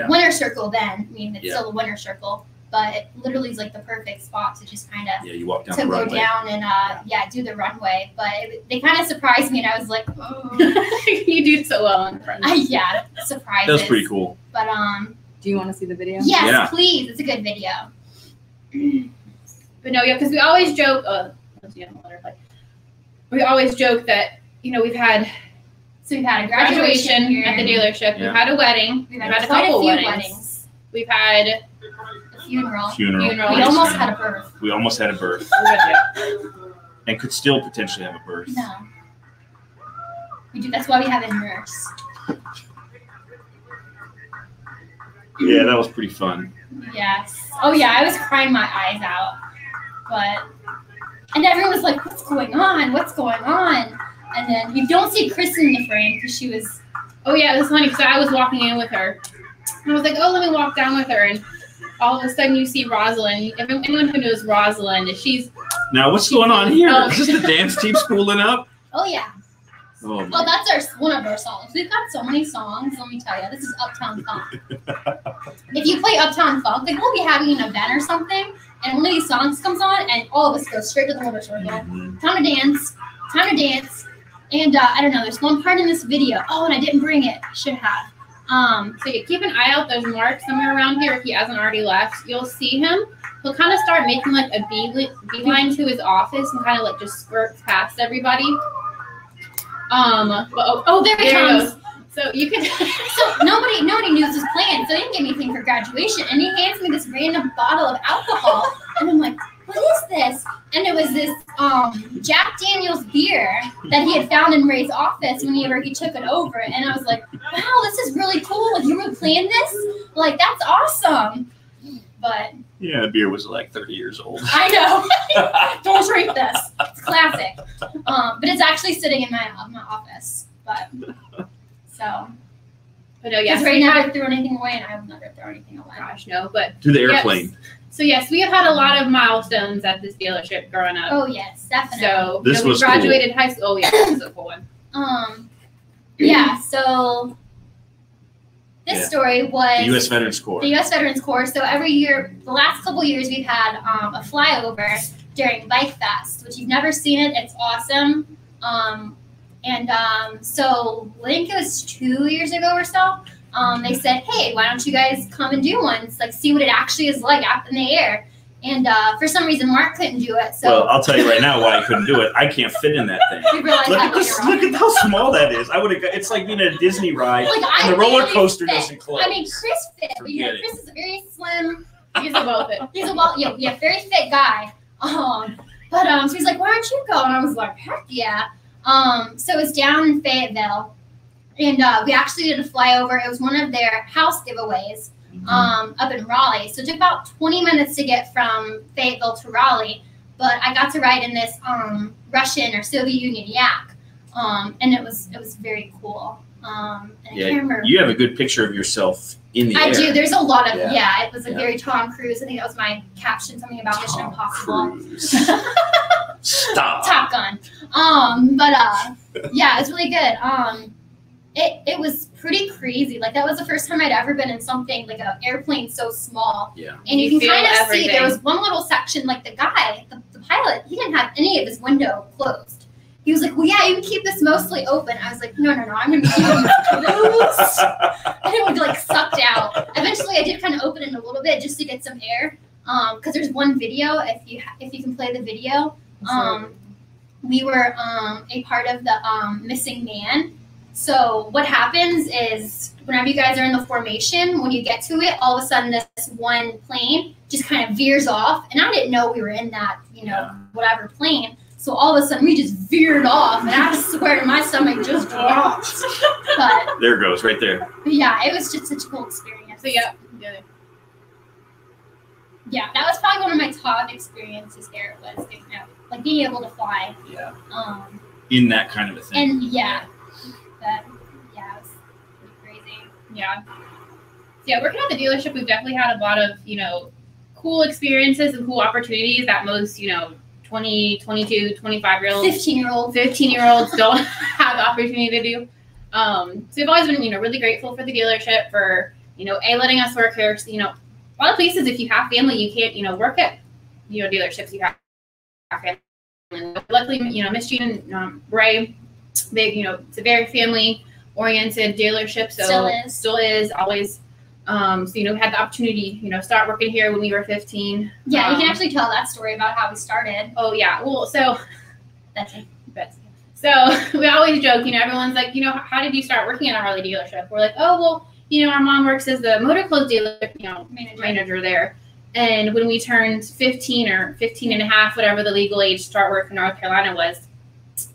[SPEAKER 2] winter circle then. I mean, it's still the winter circle. but it literally is like the perfect spot to just kind of
[SPEAKER 1] you walk down
[SPEAKER 2] to
[SPEAKER 1] the
[SPEAKER 2] go
[SPEAKER 1] runway.
[SPEAKER 2] down and do the runway. But they kind of surprised me, and I was like, oh.
[SPEAKER 3] You do so well in front.
[SPEAKER 2] Surprises.
[SPEAKER 1] That was pretty cool.
[SPEAKER 2] But
[SPEAKER 4] Do you want to see the video?
[SPEAKER 2] yes,
[SPEAKER 1] Yeah.
[SPEAKER 2] please. It's a good video.
[SPEAKER 3] But no, because we always joke. We always joke that we've had
[SPEAKER 2] So we've had a
[SPEAKER 3] graduation
[SPEAKER 2] here.
[SPEAKER 3] at the dealership.
[SPEAKER 1] Yeah.
[SPEAKER 3] We've had a wedding.
[SPEAKER 2] We've
[SPEAKER 3] We've
[SPEAKER 2] had
[SPEAKER 3] had a
[SPEAKER 2] quite
[SPEAKER 3] couple
[SPEAKER 2] few
[SPEAKER 3] weddings. We've had
[SPEAKER 2] A funeral.
[SPEAKER 1] Funeral.
[SPEAKER 3] Funeral.
[SPEAKER 2] We almost had a birth.
[SPEAKER 1] We almost had a birth, and could still potentially have a birth.
[SPEAKER 2] No. We do. That's why we have a nurse.
[SPEAKER 1] Yeah, that was pretty fun.
[SPEAKER 2] Yes. Oh yeah, I was crying my eyes out. And everyone was like, "What's going on? What's going on?" And then you don't see Kristen in the frame because she was.
[SPEAKER 3] Oh yeah, it was funny because I was walking in with her. And I was like, oh, let me walk down with her, and all of a sudden you see Rosalind. Anyone who knows Rosalind, she's.
[SPEAKER 1] Now, what's going on here?
[SPEAKER 3] Oh.
[SPEAKER 1] Is this the dance team spooling up?
[SPEAKER 2] Oh yeah.
[SPEAKER 1] Oh,
[SPEAKER 2] Well,
[SPEAKER 1] my.
[SPEAKER 2] that's one of our songs. We've got so many songs. Let me tell you, this is Uptown Funk. If you play Uptown Funk, like we'll be having an event or something, and one of these songs comes on, and all of us go straight to the motorcycle.
[SPEAKER 1] Mhm.
[SPEAKER 2] Time to dance. And I don't know. There's one part in this video. Oh, and I didn't bring it. I should have.
[SPEAKER 3] So you keep an eye out. There's Mark somewhere around here. If he hasn't already left, you'll see him. He'll kind of start making like a beeline to his office and kind of like just skirts past everybody.
[SPEAKER 2] There he comes.
[SPEAKER 3] goes. So you can.
[SPEAKER 2] So nobody knew this was planned. So he didn't get anything for graduation, and he hands me this random bottle of alcohol, and I'm like, "What is this?" And it was this Jack Daniel's beer that he had found in Ray's office whenever he took it over, and I was like, "Wow, this is really cool! Like you really planned this? Like that's awesome!" But
[SPEAKER 1] Yeah, the beer was like 30 years old.
[SPEAKER 2] I know. Don't drink this. It's classic. But it's actually sitting in my office. But so.
[SPEAKER 3] But no, yes.
[SPEAKER 2] Because right now I threw anything away, and I would never throw anything away.
[SPEAKER 3] Gosh, no. But
[SPEAKER 1] To the
[SPEAKER 3] Yes.
[SPEAKER 1] airplane.
[SPEAKER 3] so yes, we have had a lot of milestones at this dealership growing up.
[SPEAKER 2] Oh yes, definitely.
[SPEAKER 3] So
[SPEAKER 1] This
[SPEAKER 3] we
[SPEAKER 1] was cool.
[SPEAKER 3] graduated high school. Oh yeah, this is a cool one.
[SPEAKER 2] Yeah. So this
[SPEAKER 1] Yeah.
[SPEAKER 2] story was
[SPEAKER 1] The U.S. Veterans Corps.
[SPEAKER 2] the U.S. Veterans Corps. So every year, the last couple years, we've had a flyover during Bike Fest, which you've never seen it. It's awesome. So I think it was 2 years ago or so. They said, "Hey, why don't you guys come and do one? It's like see what it actually is like up in the air." And for some reason, Mark couldn't do it. So
[SPEAKER 1] Well, I'll tell you right now why I couldn't do it. I can't fit in that thing.
[SPEAKER 2] we realized
[SPEAKER 1] Look
[SPEAKER 2] that
[SPEAKER 1] at this!
[SPEAKER 2] later on.
[SPEAKER 1] Look at how small that is. I would have. It's like being at a Disney ride,
[SPEAKER 2] Like,
[SPEAKER 1] and the roller
[SPEAKER 2] barely
[SPEAKER 1] coaster
[SPEAKER 2] fit.
[SPEAKER 1] doesn't close.
[SPEAKER 2] I mean, Chris fit, but you know,
[SPEAKER 1] Forget it.
[SPEAKER 2] Chris is very slim.
[SPEAKER 3] He's about it.
[SPEAKER 2] He's a very fit guy. So he's like, "Why don't you go?" And I was like, "Heck yeah!" So it's down in Fayetteville, and we actually did a flyover. It was one of their house giveaways up in Raleigh. So it took about 20 minutes to get from Fayetteville to Raleigh, but I got to ride in this Russian or Soviet Union yak, and it was very cool. And I
[SPEAKER 1] Yeah,
[SPEAKER 2] can't remember.
[SPEAKER 1] you have a good picture of yourself in the air.
[SPEAKER 2] I do. There's a lot of
[SPEAKER 1] Yeah.
[SPEAKER 2] it was like
[SPEAKER 1] Yeah.
[SPEAKER 2] very Tom Cruise. I think that was my caption, something about Mission
[SPEAKER 1] Tom
[SPEAKER 2] Impossible.
[SPEAKER 1] Cruise. Stop.
[SPEAKER 2] Top Gun. Yeah, it's really good. It was pretty crazy. Like that was the first time I'd ever been in something like an airplane so small.
[SPEAKER 1] Yeah.
[SPEAKER 2] And you
[SPEAKER 3] You
[SPEAKER 2] can
[SPEAKER 3] feel
[SPEAKER 2] kind of see
[SPEAKER 3] everything.
[SPEAKER 2] there was one little section, like the guy, the pilot, he didn't have any of his window closed. He was like, "Well, yeah, you can keep this mostly open." I was like, No, I'm going to keep it closed. And it would like sucked out. Eventually, I did kind of open it a little bit just to get some air. Because there's one video, if you can play the video. We were a part of the missing man. So what happens is whenever you guys are in the formation, when you get to it, all of a sudden this one plane just kind of veers off. And I didn't know we were in that, whatever plane. So all of a sudden we just veered off. And I swear my stomach just dropped. But
[SPEAKER 1] There it goes, right there.
[SPEAKER 2] yeah, it was just such a cool experience.
[SPEAKER 3] So yeah.
[SPEAKER 2] Yeah, that was probably one of my top experiences there was like being able to fly.
[SPEAKER 1] Yeah.
[SPEAKER 2] In
[SPEAKER 1] that kind of a thing.
[SPEAKER 2] And yeah, it was pretty crazy.
[SPEAKER 3] Yeah. Yeah, working at the dealership, we've definitely had a lot of, cool experiences and cool opportunities that most, 20, 22, 25-year-olds, 15-year-olds don't have the opportunity to do. So we've always been, really grateful for the dealership for, letting us work here, a lot of places, if you have family, you can't, work at, dealerships. You have family. And luckily, Miss Jean and Ray, they, it's a very family-oriented dealership. So still is always. So, we had the opportunity, start working here when we were 15.
[SPEAKER 2] Yeah, you can actually tell that story about how we started.
[SPEAKER 3] Oh, yeah. Well, so
[SPEAKER 2] that's it.
[SPEAKER 3] So we always joke, everyone's like, how did you start working at a Harley dealership? We're like, oh, well, our mom works as the motor clothes dealer, manager there. And when we turned 15 or 15 and a half, whatever the legal age to start work in North Carolina was,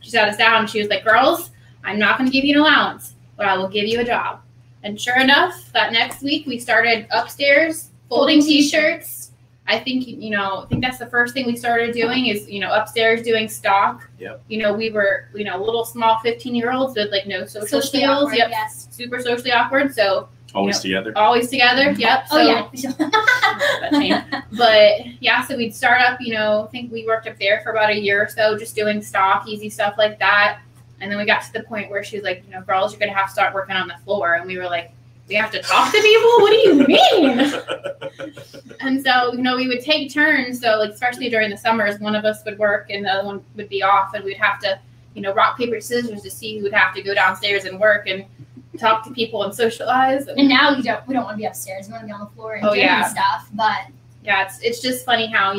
[SPEAKER 3] she sat us down. She was like, girls, I'm not going to give you an allowance, but I will give you a job. And sure enough, that next week we started upstairs folding T-shirts. I think, I think that's the first thing we started doing is, upstairs doing stock.
[SPEAKER 1] Yep.
[SPEAKER 3] We were, little small 15-year-olds with like no social skills.
[SPEAKER 2] Awkward,
[SPEAKER 3] yep.
[SPEAKER 2] Yes.
[SPEAKER 3] Super socially awkward. So
[SPEAKER 1] always together.
[SPEAKER 3] Always together. Yep. So,
[SPEAKER 2] yeah.
[SPEAKER 3] But yeah, so we'd start up, I think we worked up there for about a year or so, just doing stock, easy stuff like that. And then we got to the point where she was like, girls, you're going to have to start working on the floor. And we were like, we have to talk to people? What do you mean? And so, we would take turns. So, like, especially during the summers, one of us would work and the other one would be off. And we'd have to, rock, paper, scissors to see who would have to go downstairs and work and talk to people and socialize.
[SPEAKER 2] And now we don't want to be upstairs. We want to be on the floor and doing stuff. But
[SPEAKER 3] yeah, it's just funny how,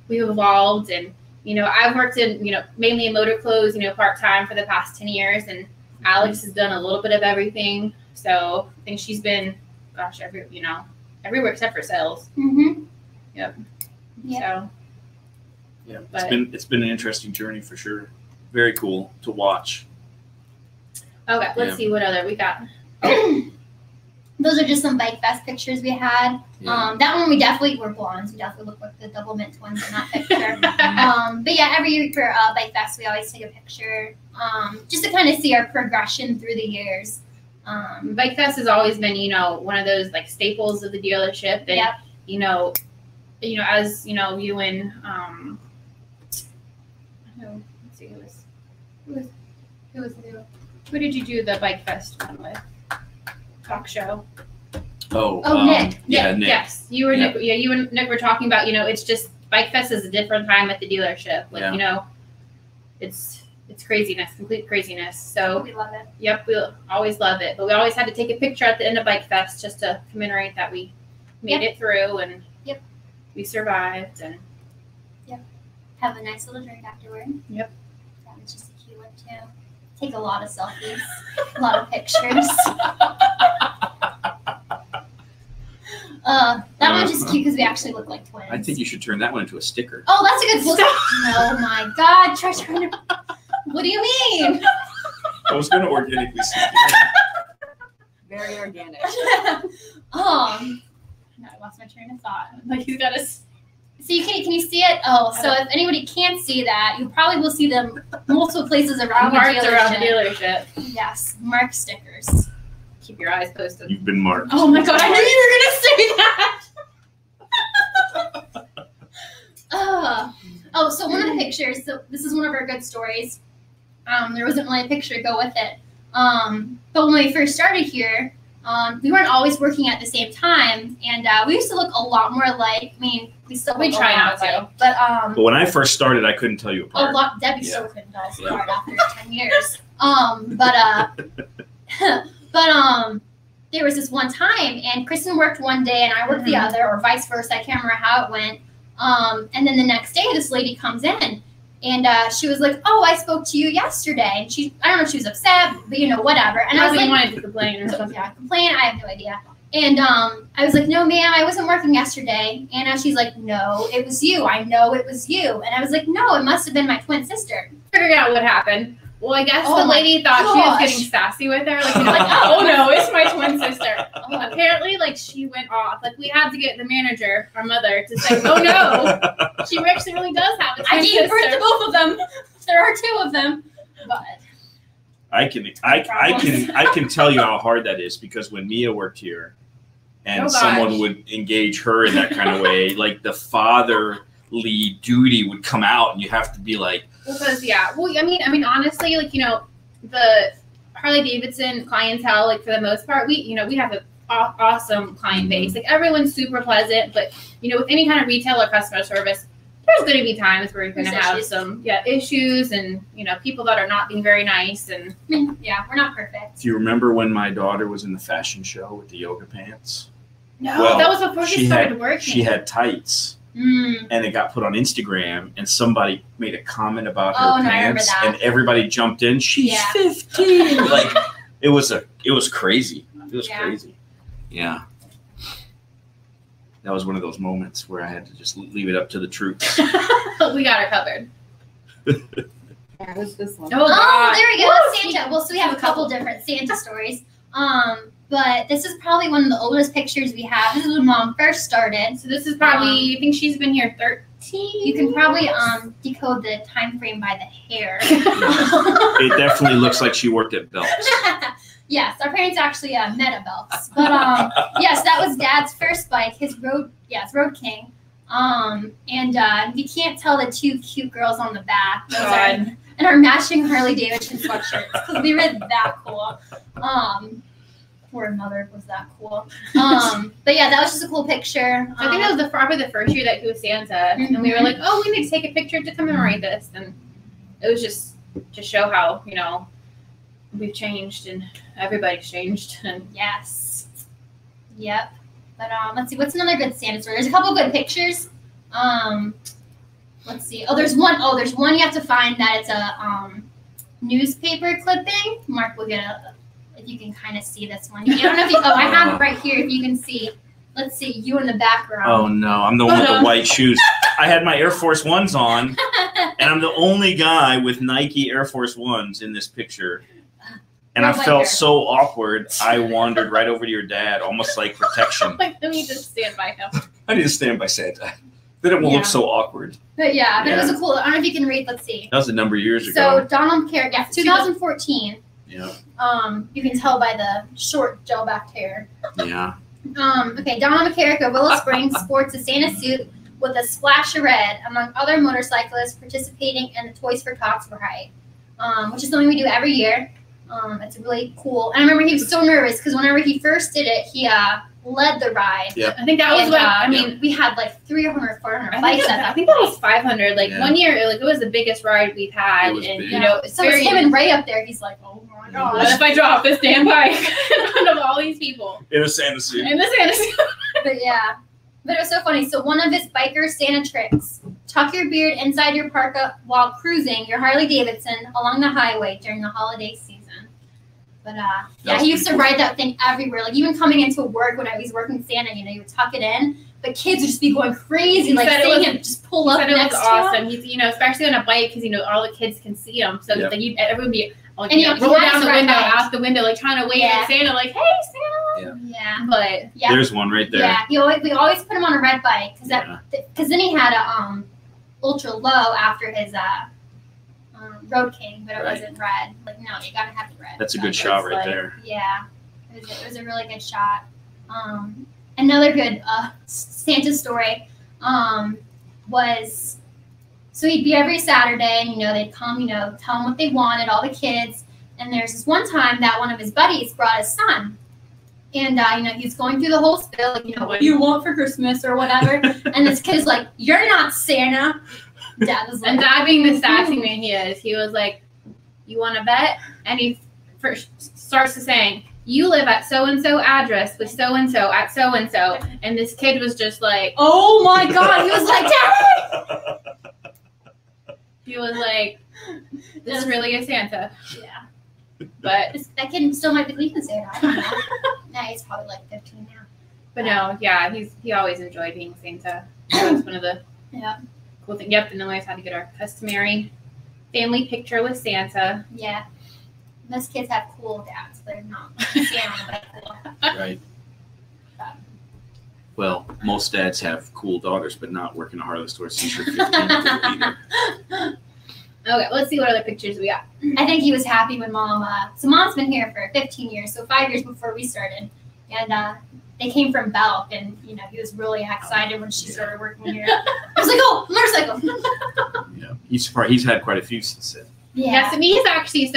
[SPEAKER 3] we've evolved. And, I've worked in, mainly in motor clothes, part-time for the past 10 years. And Alex has done a little bit of everything. So I think she's been, everywhere except for sales.
[SPEAKER 2] Mm-hmm.
[SPEAKER 3] Yep.
[SPEAKER 2] Yeah.
[SPEAKER 3] So.
[SPEAKER 1] Yeah, it's been an interesting journey for sure. Very cool to watch.
[SPEAKER 3] Okay, let's see what other we got.
[SPEAKER 2] Those are just some Bike Fest pictures we had.
[SPEAKER 1] Yeah.
[SPEAKER 2] That one we were blondes. We definitely look like the double mint twins in that picture. But yeah, every year for Bike Fest, we always take a picture just to kind of see our progression through the years.
[SPEAKER 3] Bike Fest has always been, one of those like staples of the dealership. And,
[SPEAKER 2] yep.
[SPEAKER 3] As, you and, let's see, who did you do the Bike Fest one with? Talk show.
[SPEAKER 2] Nick.
[SPEAKER 1] Yeah, Nick.
[SPEAKER 3] Yes. You were Nick. Yeah, you and Nick were talking about, it's just Bike Fest is a different time at the dealership. Like, it's craziness, complete craziness. So
[SPEAKER 2] we love it.
[SPEAKER 3] Yep, we'll always love it. But we always had to take a picture at the end of Bike Fest just to commemorate that we made it through and we survived and
[SPEAKER 2] have a nice little drink afterward.
[SPEAKER 3] Yep.
[SPEAKER 2] That was just a cute one too. Take a lot of selfies, a lot of pictures. That one's just cute because we actually look like twins.
[SPEAKER 1] I think you should turn that one into a sticker.
[SPEAKER 2] Oh, that's a good look. Oh my God, try to. What do you mean?
[SPEAKER 1] I was going to organically see
[SPEAKER 4] Very organic.
[SPEAKER 3] No, I lost my train of thought. Like he's got a.
[SPEAKER 2] So can you see it? Oh, so if anybody can't see that, you probably will see them multiple places around the dealership. Yes, mark stickers.
[SPEAKER 3] Keep your eyes posted.
[SPEAKER 1] You've been marked.
[SPEAKER 3] Oh my God, I knew you were gonna say that.
[SPEAKER 2] So one of the pictures. So this is one of our good stories. There wasn't really a picture to go with it. But when we first started here, we weren't always working at the same time, and we used to look a lot more alike. I mean, we try not to. But
[SPEAKER 1] when I first started, I couldn't tell you apart.
[SPEAKER 2] Debbie still couldn't tell us apart after 10 years. But there was this one time, and Kristen worked one day, and I worked the other, or vice versa. I can't remember how it went. And then the next day, this lady comes in, and she was like, "Oh, I spoke to you yesterday." And I don't know if she was upset, but whatever. And I was like,
[SPEAKER 3] wanted to complain or something.
[SPEAKER 2] Yeah, complain. I have no idea. And I was like, "No, ma'am, I wasn't working yesterday." And she's like, "No, it was you. I know it was you." And I was like, "No, it must have been my twin sister."
[SPEAKER 3] Figured out what happened. Well, I guess the lady thought she was getting sassy with her. Like, oh no, it's my twin sister. Apparently, she went off. Like, we had to get the manager, our mother, to say, oh no, she actually really does have a twin sister. I gave birth to both of them.
[SPEAKER 2] There are two of them. But
[SPEAKER 1] I can tell you how hard that is, because when Mia worked here and someone would engage her in that kind of way, like the fatherly duty would come out, and you have to be like,
[SPEAKER 3] because I mean honestly, the Harley-Davidson clientele, for the most part, we have a awesome client base. Like everyone's super pleasant, but you know, with any kind of retail or customer service, there's going to be times where you're going to have some issues and, you know, people that are not being very nice. And
[SPEAKER 2] yeah, we're not perfect.
[SPEAKER 1] Do you remember when my daughter was in the fashion show with the yoga pants?
[SPEAKER 3] No,
[SPEAKER 1] Well,
[SPEAKER 3] that was before she started working.
[SPEAKER 1] She had tights, and it got put on Instagram, and somebody made a comment about her pants, and everybody jumped in. She's 15. Like it was crazy. It was crazy. Yeah. That was one of those moments where I had to just leave it up to the troops.
[SPEAKER 3] We got her covered.
[SPEAKER 4] That was this one.
[SPEAKER 2] Oh, there we go. Santa. Well, so we have a couple different Santa stories. But this is probably one of the oldest pictures we have. This is when Mom first started.
[SPEAKER 3] So this is probably, I think she's been here 13.
[SPEAKER 2] You can probably decode the time frame by the hair.
[SPEAKER 1] It definitely looks like she worked at Belts.
[SPEAKER 2] Yes, our parents actually met at Belts. But yes, that was Dad's first bike, his Road King. And you can't tell the two cute girls on the back. Those are, and our matching Harley-Davidson sweatshirts because we were that cool. Poor mother was that cool. But yeah, that was just a cool picture.
[SPEAKER 3] I think that was probably the first year that he was Santa, and we were like, oh, we need to take a picture to commemorate this, and it was just to show how, you know, we've changed and everybody's changed. And
[SPEAKER 2] yes, yep. But let's see, what's another good Santa story? There's a couple good pictures. Let's see. There's one you have to find that it's a newspaper clipping. Mark will get if you can kind of see this one. I don't know if you. I have it right here. If you can see. Let's see you in the background.
[SPEAKER 1] Oh no, I'm the one with the white shoes. I had my Air Force Ones on, and I'm the only guy with Nike Air Force Ones in this picture. And I felt so awkward. I wandered right over to your dad, almost like protection.
[SPEAKER 3] Like, let me just stand by him.
[SPEAKER 1] I need to stand by Santa. Then it won't look so awkward.
[SPEAKER 2] But but it was a cool. I don't know if you can read. Let's see.
[SPEAKER 1] That was a number of years
[SPEAKER 2] ago.
[SPEAKER 1] So
[SPEAKER 2] Donald Carrick, 2014.
[SPEAKER 1] Yeah.
[SPEAKER 2] You can tell by the short gel-backed hair.
[SPEAKER 1] Yeah.
[SPEAKER 2] Okay, Donald McCarrick of Willow Springs sports a Santa suit with a splash of red, among other motorcyclists participating in the Toys for Tots ride, which is something we do every year. It's really cool. And I remember he was so nervous because whenever he first did it, he led the ride.
[SPEAKER 1] Yeah.
[SPEAKER 3] I think that was what I mean.
[SPEAKER 2] We had like 300, 400
[SPEAKER 3] bikes. I think that was 500. Like 1 year, like it was the biggest ride we've had, and
[SPEAKER 1] big.
[SPEAKER 3] you know,
[SPEAKER 2] so it's him and Ray up there. He's like, oh my gosh.
[SPEAKER 3] What if I drop this damn bike in front of all these people?
[SPEAKER 1] In a Santa suit.
[SPEAKER 2] But yeah. But it was so funny. So one of his biker Santa tricks: tuck your beard inside your parka while cruising your Harley-Davidson along the highway during the holiday season. But yeah, he used to ride that thing everywhere. Like even coming into work when I was working Santa, you know, you would tuck it in, but kids would just be going crazy, like seeing him just pull up next to him.
[SPEAKER 3] Awesome. He's, you know, especially on a bike because you know all the kids can see him, so that everyone would be like,
[SPEAKER 2] and
[SPEAKER 3] roll down the window, out the window, like trying to wave at Santa, like, hey Santa.
[SPEAKER 2] Yeah.
[SPEAKER 3] But
[SPEAKER 1] there's one right there.
[SPEAKER 2] Yeah, we always put him on a red bike because then he had a ultra low after his Road King, but it wasn't red. Like, no, you gotta have the red.
[SPEAKER 1] That's a good shot right there.
[SPEAKER 2] Yeah, it was a really good shot. Another good Santa story was, so he'd be every Saturday, and you know they'd come, you know, tell him what they wanted, all the kids. And there's this one time that one of his buddies brought his son, and you know he's going through the whole spiel, like, you know, what do you want for Christmas or whatever. And this kid's like, "You're not Santa." Dad was like,
[SPEAKER 3] and Dad being the sassy man he is, he was like, "You want to bet?" And he first starts to saying, "You live at so-and-so address with so-and-so at so-and-so." And this kid was just like,
[SPEAKER 2] oh my God. He was like, "Daddy!"
[SPEAKER 3] He was like, "This really is Santa."
[SPEAKER 2] Yeah.
[SPEAKER 3] But
[SPEAKER 2] that kid still might be leaving Santa. I don't know. Nah, he's probably like 15 now.
[SPEAKER 3] But no, yeah, he always enjoyed being Santa. That was one of the cool things. Yep, and then we always had to get our customary family picture with Santa.
[SPEAKER 2] Yeah. Most kids have cool dads. They're not Santa, but cool.
[SPEAKER 1] Right. Well, most dads have cool daughters, but not work in a Harley store since you're 15.
[SPEAKER 3] Okay, let's see what other pictures we got.
[SPEAKER 2] I think he was happy when Mom, so Mom's been here for 15 years, so 5 years before we started. And they came from Belk, and, you know, he was really excited when she started working here. I was like, oh, motorcycle.
[SPEAKER 1] Yeah, he's had quite a few since then.
[SPEAKER 2] Yeah.
[SPEAKER 3] So he's actually,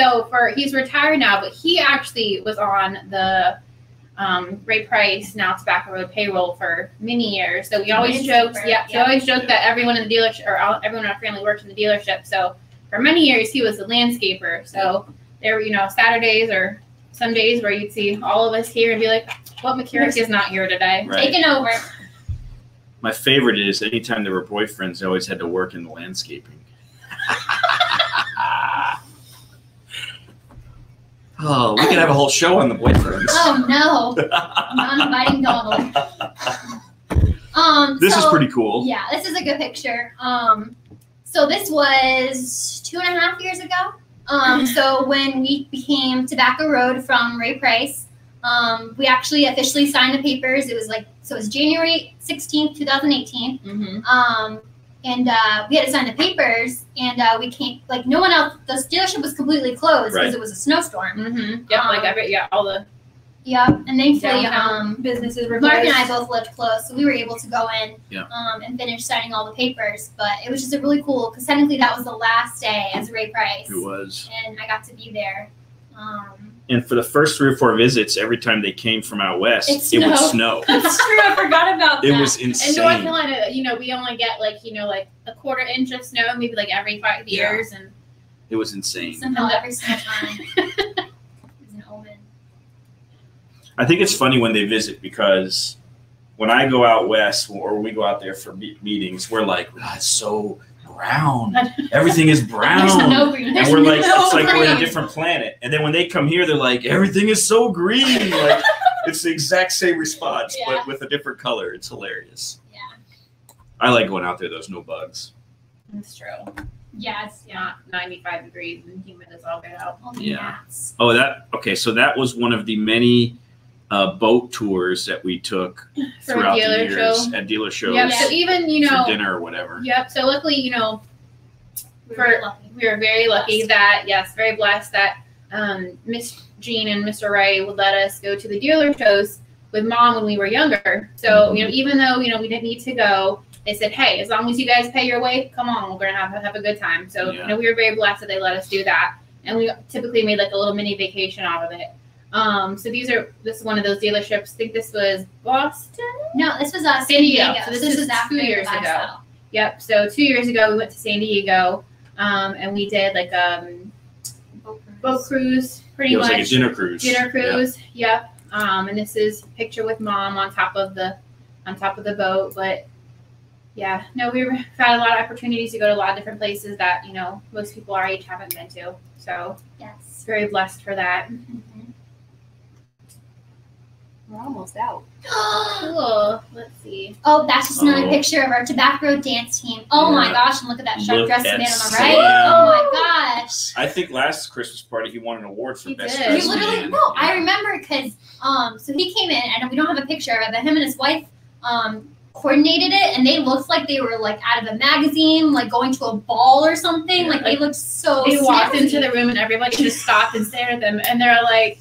[SPEAKER 3] he's retired now, but he actually was on the Ray Price, now Tobacco Road payroll for many years. So we always
[SPEAKER 2] Landscaper,
[SPEAKER 3] joked, she
[SPEAKER 2] yeah.
[SPEAKER 3] always joked that everyone in the dealership, or everyone in our family worked in the dealership. So for many years, he was the landscaper. So there were, Saturdays or some days where you'd see all of us here and be like, "What McCurrick is not here today?"
[SPEAKER 1] Right.
[SPEAKER 2] Taking over.
[SPEAKER 1] My favorite is anytime they were boyfriends, they always had to work in the landscaping. Oh, we could have a whole show on the boyfriends.
[SPEAKER 2] Oh no, non-inviting dog.
[SPEAKER 1] This is pretty cool.
[SPEAKER 2] Yeah, this is a good picture. So this was 2.5 years ago. So when we became Tobacco Road from Ray Price, we actually officially signed the papers. It was January 16th, 2018.
[SPEAKER 3] Mm-hmm.
[SPEAKER 2] And we had to sign the papers, and we came, no one else, the dealership was completely closed because it was a snowstorm.
[SPEAKER 3] Mm-hmm. Yep, all the.
[SPEAKER 2] Yep, and thankfully,
[SPEAKER 4] businesses were
[SPEAKER 2] Mark and
[SPEAKER 4] closed.
[SPEAKER 2] I both lived close, so we were able to go in and finish signing all the papers. But it was just a really cool, because technically that was the last day as Ray Price.
[SPEAKER 1] It was.
[SPEAKER 2] And I got to be there.
[SPEAKER 1] And for the first 3 or 4 visits, every time they came from out west, it would snow.
[SPEAKER 2] That's true. I forgot about that.
[SPEAKER 1] It was insane.
[SPEAKER 3] In North Carolina, we only get like a quarter inch of snow, maybe every 5 years, and
[SPEAKER 1] it was insane.
[SPEAKER 2] Somehow every single time. It was an omen.
[SPEAKER 1] I think it's funny when they visit, because when I go out west or we go out there for meetings, we're like, "Wow, it's so brown. Everything is brown."
[SPEAKER 2] There's no green.
[SPEAKER 1] And we're like,
[SPEAKER 2] no
[SPEAKER 1] it's like we're in a
[SPEAKER 2] green.
[SPEAKER 1] different planet. And then when they come here, they're like, everything is so green. Like, it's the exact same response, but with a different color. It's hilarious.
[SPEAKER 2] Yeah.
[SPEAKER 1] I like going out there. There's no bugs.
[SPEAKER 3] it's true.
[SPEAKER 2] Yeah, it's
[SPEAKER 3] Not 95 degrees and humid as all get out.
[SPEAKER 2] all the
[SPEAKER 1] Yeah.
[SPEAKER 2] gnats.
[SPEAKER 1] Oh, okay. So that was one of the many boat tours that we took
[SPEAKER 3] For
[SPEAKER 1] throughout the
[SPEAKER 3] dealer
[SPEAKER 1] years
[SPEAKER 3] show.
[SPEAKER 1] at dealer shows
[SPEAKER 3] Yep. So even
[SPEAKER 1] for dinner or whatever.
[SPEAKER 3] Yep. So luckily,
[SPEAKER 2] We were
[SPEAKER 3] For-
[SPEAKER 2] very lucky.
[SPEAKER 3] we were very lucky very blessed that Miss Jean and Mr. Ray would let us go to the dealer shows with Mom when we were younger. So even though we didn't need to go, they said, "Hey, as long as you guys pay your way, come on, we're gonna have a good time." So we were very blessed that they let us do that, and we typically made a little mini vacation out of it. So this is one of those dealerships. I think this was Boston.
[SPEAKER 2] No, this was
[SPEAKER 3] San Diego.
[SPEAKER 2] So
[SPEAKER 3] So
[SPEAKER 2] this was after
[SPEAKER 3] 2 years
[SPEAKER 2] the last
[SPEAKER 3] ago.
[SPEAKER 2] sale.
[SPEAKER 3] Yep. So 2 years ago, we went to San Diego, and we did boat cruise, pretty
[SPEAKER 1] It was
[SPEAKER 3] much.
[SPEAKER 1] like a dinner cruise.
[SPEAKER 3] Dinner cruise. Yep. And this is a picture with Mom on top of the boat. But yeah, no, we've had a lot of opportunities to go to a lot of different places that most people our age haven't been to. So
[SPEAKER 2] Yes.
[SPEAKER 3] very blessed for that.
[SPEAKER 2] Mhm.
[SPEAKER 4] We're almost out.
[SPEAKER 3] Cool. Let's see.
[SPEAKER 2] Oh, that's just another
[SPEAKER 1] Oh.
[SPEAKER 2] picture of our Tobacco Road dance team. Oh my
[SPEAKER 1] Yeah.
[SPEAKER 2] gosh, and look at that sharp
[SPEAKER 1] Look
[SPEAKER 2] dressed
[SPEAKER 1] at
[SPEAKER 2] man on the
[SPEAKER 1] Sam.
[SPEAKER 2] right. Oh my gosh.
[SPEAKER 1] I think last Christmas party he won an award for
[SPEAKER 3] He
[SPEAKER 1] best
[SPEAKER 3] did.
[SPEAKER 1] dressed
[SPEAKER 2] He literally,
[SPEAKER 1] man.
[SPEAKER 2] no, I
[SPEAKER 1] Yeah.
[SPEAKER 2] remember because, so he came in, and we don't have a picture of it, but him and his wife, coordinated it, and they looked like they were out of a magazine, going to a ball or something.
[SPEAKER 1] Yeah.
[SPEAKER 2] They looked so
[SPEAKER 3] They walked
[SPEAKER 2] snazzy.
[SPEAKER 3] into the room and everybody just stopped and stared at them, and they're like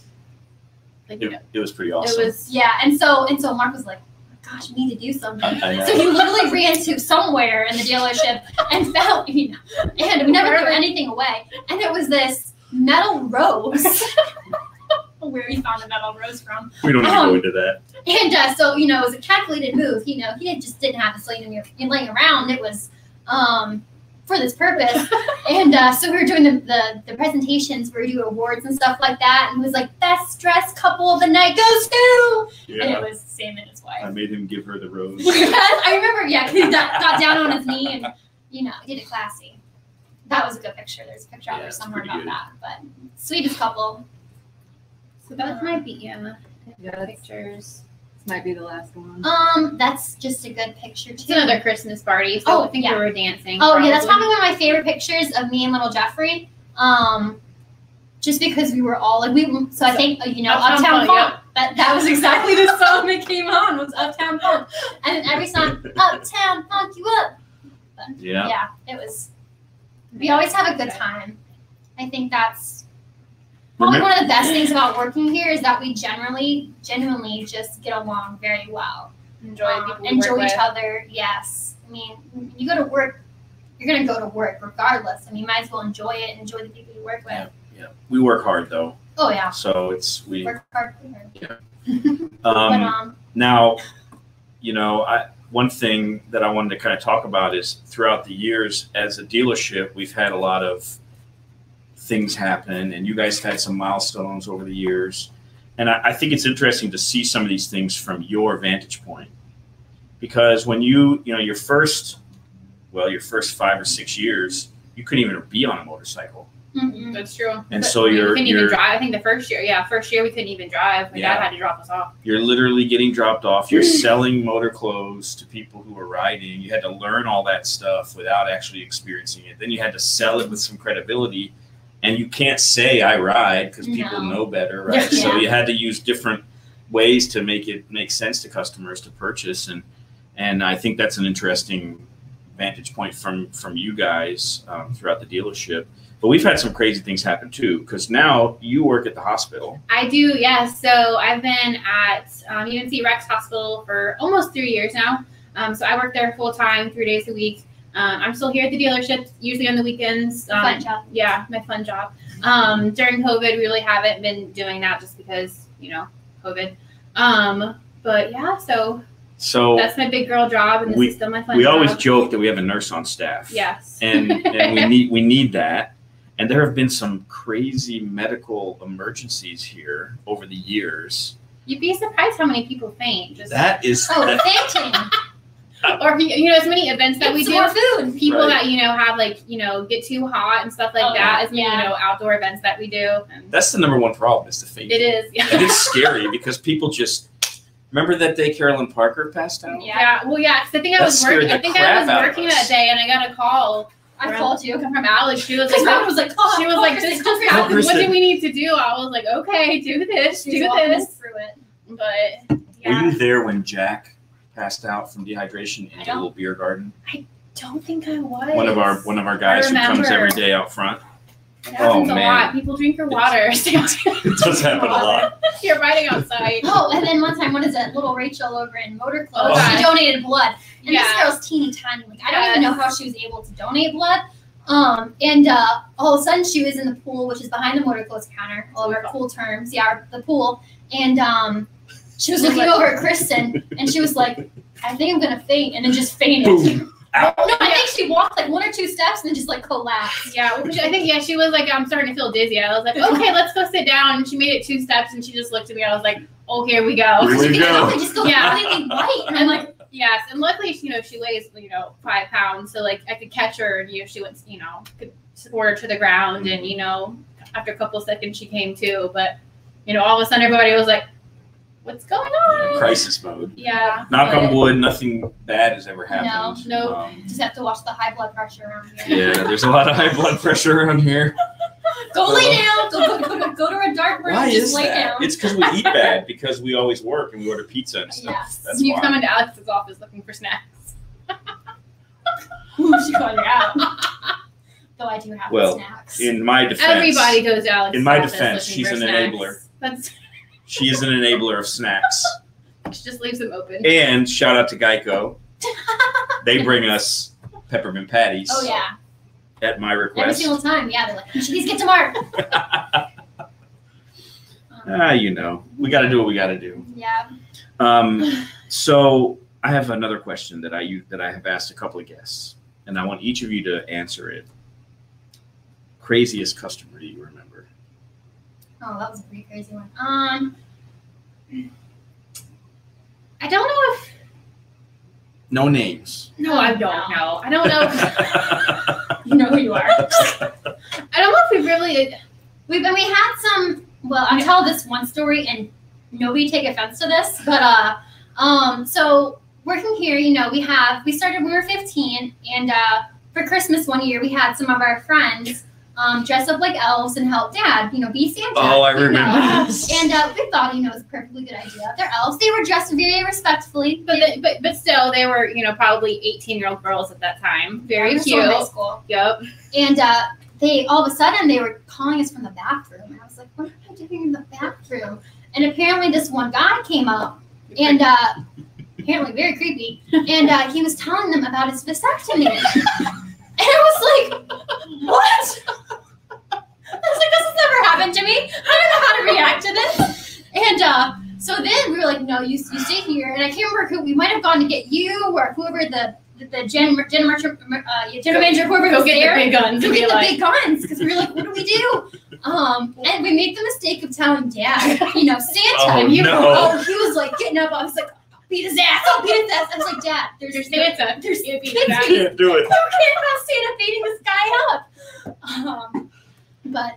[SPEAKER 1] It was pretty awesome.
[SPEAKER 3] it was.
[SPEAKER 2] Yeah, and so Mark was like, oh my gosh, we need to do something.
[SPEAKER 1] I know.
[SPEAKER 2] So he literally ran to somewhere in the dealership and found, and we never threw anything away. And it was this metal rose. Where he found the metal rose from.
[SPEAKER 1] We don't need to go into that.
[SPEAKER 2] And so, it was a calculated move. He just didn't have this laying around. It was for this purpose. And so we were doing the presentations, we were doing awards and stuff like that. And it was best dressed couple of the night goes to. And it
[SPEAKER 1] Yeah.
[SPEAKER 2] was Sam and his wife.
[SPEAKER 1] I made him give her the rose.
[SPEAKER 2] Yes, I remember, he got down on his knee and, did it classy. That was a good picture. There's a picture out
[SPEAKER 1] Yeah,
[SPEAKER 2] there
[SPEAKER 1] it's
[SPEAKER 2] somewhere
[SPEAKER 1] pretty
[SPEAKER 2] about
[SPEAKER 1] good.
[SPEAKER 2] that. But sweetest couple.
[SPEAKER 3] So that might be
[SPEAKER 4] Yeah,
[SPEAKER 3] pictures.
[SPEAKER 4] this might be the last one.
[SPEAKER 2] That's just a good picture too.
[SPEAKER 3] It's another Christmas party, so
[SPEAKER 2] Oh,
[SPEAKER 3] I think
[SPEAKER 2] yeah.
[SPEAKER 3] we were dancing.
[SPEAKER 2] Oh yeah, that's probably one of my favorite pictures of me and little Jeffrey. Just because we were all I think Uptown Funk. That was exactly the song that came on was Uptown Funk, and then every song Uptown Funk you up.
[SPEAKER 1] Yeah.
[SPEAKER 2] Yeah, it was. We always have a good time. I think that's probably one of the best things about working here is that we genuinely just get along very well.
[SPEAKER 3] Enjoy the people we
[SPEAKER 2] Enjoy
[SPEAKER 3] work
[SPEAKER 2] each
[SPEAKER 3] with.
[SPEAKER 2] other. Yes, I mean when you go to work, you're gonna go to work regardless. I mean, you might as well enjoy it. Enjoy the people you work with.
[SPEAKER 1] Yeah. We work hard though.
[SPEAKER 2] Oh yeah.
[SPEAKER 1] So it's we.
[SPEAKER 2] Work hard.
[SPEAKER 1] Yeah. Now, one thing that I wanted to kind of talk about is throughout the years as a dealership, we've had a lot of things happen, and you guys have had some milestones over the years. And I think it's interesting to see some of these things from your vantage point, because when your first 5 or 6 years, you couldn't even be on a motorcycle.
[SPEAKER 3] Mm-hmm. That's true.
[SPEAKER 1] And so
[SPEAKER 3] we couldn't even drive. I think the first year we couldn't even drive. My dad had to drop us off.
[SPEAKER 1] You're literally getting dropped off. You're selling motor clothes to people who are riding. You had to learn all that stuff without actually experiencing it. Then you had to sell it with some credibility. And you can't say I ride because people know better, right?
[SPEAKER 2] Yeah.
[SPEAKER 1] So you had to use different ways to make it make sense to customers to purchase. And I think that's an interesting vantage point from you guys throughout the dealership. But we've had some crazy things happen too, because now you work at the hospital.
[SPEAKER 3] I do, yes. So I've been at UNC Rex Hospital for almost 3 years now. So I work there full time, 3 days a week. I'm still here at the dealership, usually on the weekends.
[SPEAKER 2] Fun job.
[SPEAKER 3] Yeah, my fun job. During COVID, we really haven't been doing that just because, COVID. But yeah, so that's my big girl job, and this is still my fun job.
[SPEAKER 1] We always joke that we have a nurse on staff.
[SPEAKER 3] Yes.
[SPEAKER 1] And we need that. And there have been some crazy medical emergencies here over the years.
[SPEAKER 3] You'd be surprised how many people faint.
[SPEAKER 2] Fainting.
[SPEAKER 3] Or as many events that we do.
[SPEAKER 2] More food.
[SPEAKER 3] People that have get too hot and stuff like that. As many outdoor events that we do. And
[SPEAKER 1] that's the number one problem is the fainting.
[SPEAKER 3] It is. Yeah.
[SPEAKER 1] And it's scary because people just remember that day Carolyn Parker passed out.
[SPEAKER 3] Yeah. Well, yeah. Because I think I was working that day, and I got a call.
[SPEAKER 2] I called you.
[SPEAKER 3] From Alex. She was like, this just happened. What do we need to do? I was like, okay, do this.
[SPEAKER 2] Through it.
[SPEAKER 3] But
[SPEAKER 1] were you there when Jack passed out from dehydration in the little beer garden?
[SPEAKER 3] I don't think I was.
[SPEAKER 1] One of our guys who comes every day out front.
[SPEAKER 3] It happens a lot. People drink your water.
[SPEAKER 1] It does happen a lot.
[SPEAKER 3] You're riding outside.
[SPEAKER 2] Oh, and then one time, what is it? Little Rachel over in Motor Clothes. She donated blood. And this girl's teeny tiny. Like, I don't even know how she was able to donate blood. And all of a sudden, she was in the pool, which is behind the Motor Clothes counter. All of our pool terms. Yeah, the pool. And she was looking over at Kristen, and she was like, I think I'm going to faint. And then just fainted.
[SPEAKER 1] Boom.
[SPEAKER 2] No, I think she walked like 1 or 2 steps and then just like collapsed.
[SPEAKER 3] Yeah, I think she was like, I'm starting to feel dizzy. I was like, okay, let's go sit down. And she made it 2 steps, and she just looked at me. I was like, oh, here we go.
[SPEAKER 1] Here we go.
[SPEAKER 2] Just go completely white. And I'm like,
[SPEAKER 3] yes, and luckily, she weighs 5 pounds, so like I could catch her, and she went, could support her to the ground, and after a couple seconds she came to, but all of a sudden everybody was like, what's going on?
[SPEAKER 1] Crisis mode.
[SPEAKER 3] Yeah.
[SPEAKER 1] Knock on wood, nothing bad has ever happened.
[SPEAKER 3] No.
[SPEAKER 2] Just have to watch the high blood pressure around here.
[SPEAKER 1] Yeah, there's a lot of high blood pressure around here.
[SPEAKER 2] Go lay down. Go to a dark room.
[SPEAKER 1] Why
[SPEAKER 2] just
[SPEAKER 1] is
[SPEAKER 2] lay
[SPEAKER 1] that?
[SPEAKER 2] down.
[SPEAKER 1] It's because we eat bad because we always work and we order pizza and stuff.
[SPEAKER 2] Yes.
[SPEAKER 1] That's
[SPEAKER 3] you
[SPEAKER 1] why.
[SPEAKER 3] come into Alex's office looking for snacks.
[SPEAKER 2] Ooh, she called you out. Though I do have snacks.
[SPEAKER 1] In my defense,
[SPEAKER 3] everybody goes to Alex's
[SPEAKER 1] in my
[SPEAKER 3] office
[SPEAKER 1] defense, she's an enabler. She is an enabler of snacks.
[SPEAKER 3] She just leaves them open.
[SPEAKER 1] And shout out to Geico. They bring us peppermint patties.
[SPEAKER 2] Oh yeah.
[SPEAKER 1] At my request.
[SPEAKER 2] Every single time, yeah. They're like, you should these get to Mark.
[SPEAKER 1] We got to do what we got to do.
[SPEAKER 2] Yeah.
[SPEAKER 1] So I have another question that I have asked a couple of guests, and I want each of you to answer it. Craziest customer do you remember?
[SPEAKER 2] Oh, that was a pretty crazy one.
[SPEAKER 3] I don't know if.
[SPEAKER 1] No names.
[SPEAKER 3] No, I don't know. I don't know.
[SPEAKER 2] You know who you are.
[SPEAKER 3] I don't know if we really.
[SPEAKER 2] We had some. Well, I'll tell this one story, and nobody take offense to this, but so working here, we started when we were 15, and for Christmas one year, we had some of our friends dress up like elves and help Dad, be Santa.
[SPEAKER 1] Oh, I remember this.
[SPEAKER 2] And we thought, it was a perfectly good idea. They're elves. They were dressed very respectfully.
[SPEAKER 3] But still, they were, probably 18-year-old girls at that time. Very cute.
[SPEAKER 2] High school.
[SPEAKER 3] Yep.
[SPEAKER 2] And they, all of a sudden, they were calling us from the bathroom. And I was like, what are you doing in the bathroom? And apparently this one guy came up, and apparently very creepy, and he was telling them about his vasectomy. And I was like, what? I was like, this has never point to me. I don't know how to react to this. And so then we were like, no, you stay here. And I can't remember who we might have gone to get you or whoever the general manager, whoever
[SPEAKER 3] Go
[SPEAKER 2] was
[SPEAKER 3] get
[SPEAKER 2] there.
[SPEAKER 3] the big guns.
[SPEAKER 2] Go
[SPEAKER 3] and be
[SPEAKER 2] get the
[SPEAKER 3] like,
[SPEAKER 2] big guns because we were like, what do we do? And we made the mistake of telling Dad, Santa.
[SPEAKER 1] Oh,
[SPEAKER 2] And he
[SPEAKER 1] no.
[SPEAKER 2] was like getting up. I was like, I'll beat his ass. I was like, Dad, there's
[SPEAKER 3] Santa.
[SPEAKER 2] There's
[SPEAKER 3] You
[SPEAKER 2] kids.
[SPEAKER 3] beat his ass.
[SPEAKER 1] Can't do it.
[SPEAKER 2] You can't have Santa beating this guy up. But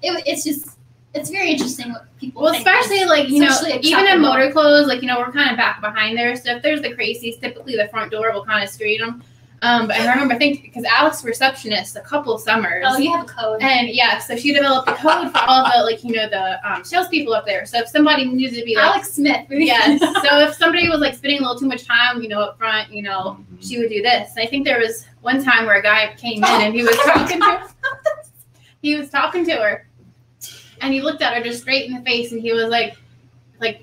[SPEAKER 2] it's very interesting what people
[SPEAKER 3] Well,
[SPEAKER 2] think
[SPEAKER 3] especially
[SPEAKER 2] is
[SPEAKER 3] like,
[SPEAKER 2] socially
[SPEAKER 3] even in
[SPEAKER 2] acceptable.
[SPEAKER 3] motor clothes, like, we're kind of back behind there. So if there's the crazies, typically the front door will kind of screen them. But I remember, I think, because Alex was receptionist a couple summers.
[SPEAKER 2] Oh, you have a code.
[SPEAKER 3] And yeah, so she developed a code for all of the, like, the salespeople up there. So if somebody needed to be like,
[SPEAKER 2] Alex Smith.
[SPEAKER 3] yes. So if somebody was like spending a little too much time, up front, she would do this. And I think there was one time where a guy came in and he was talking to her. He was talking to her, and he looked at her just straight in the face, and he was like, what?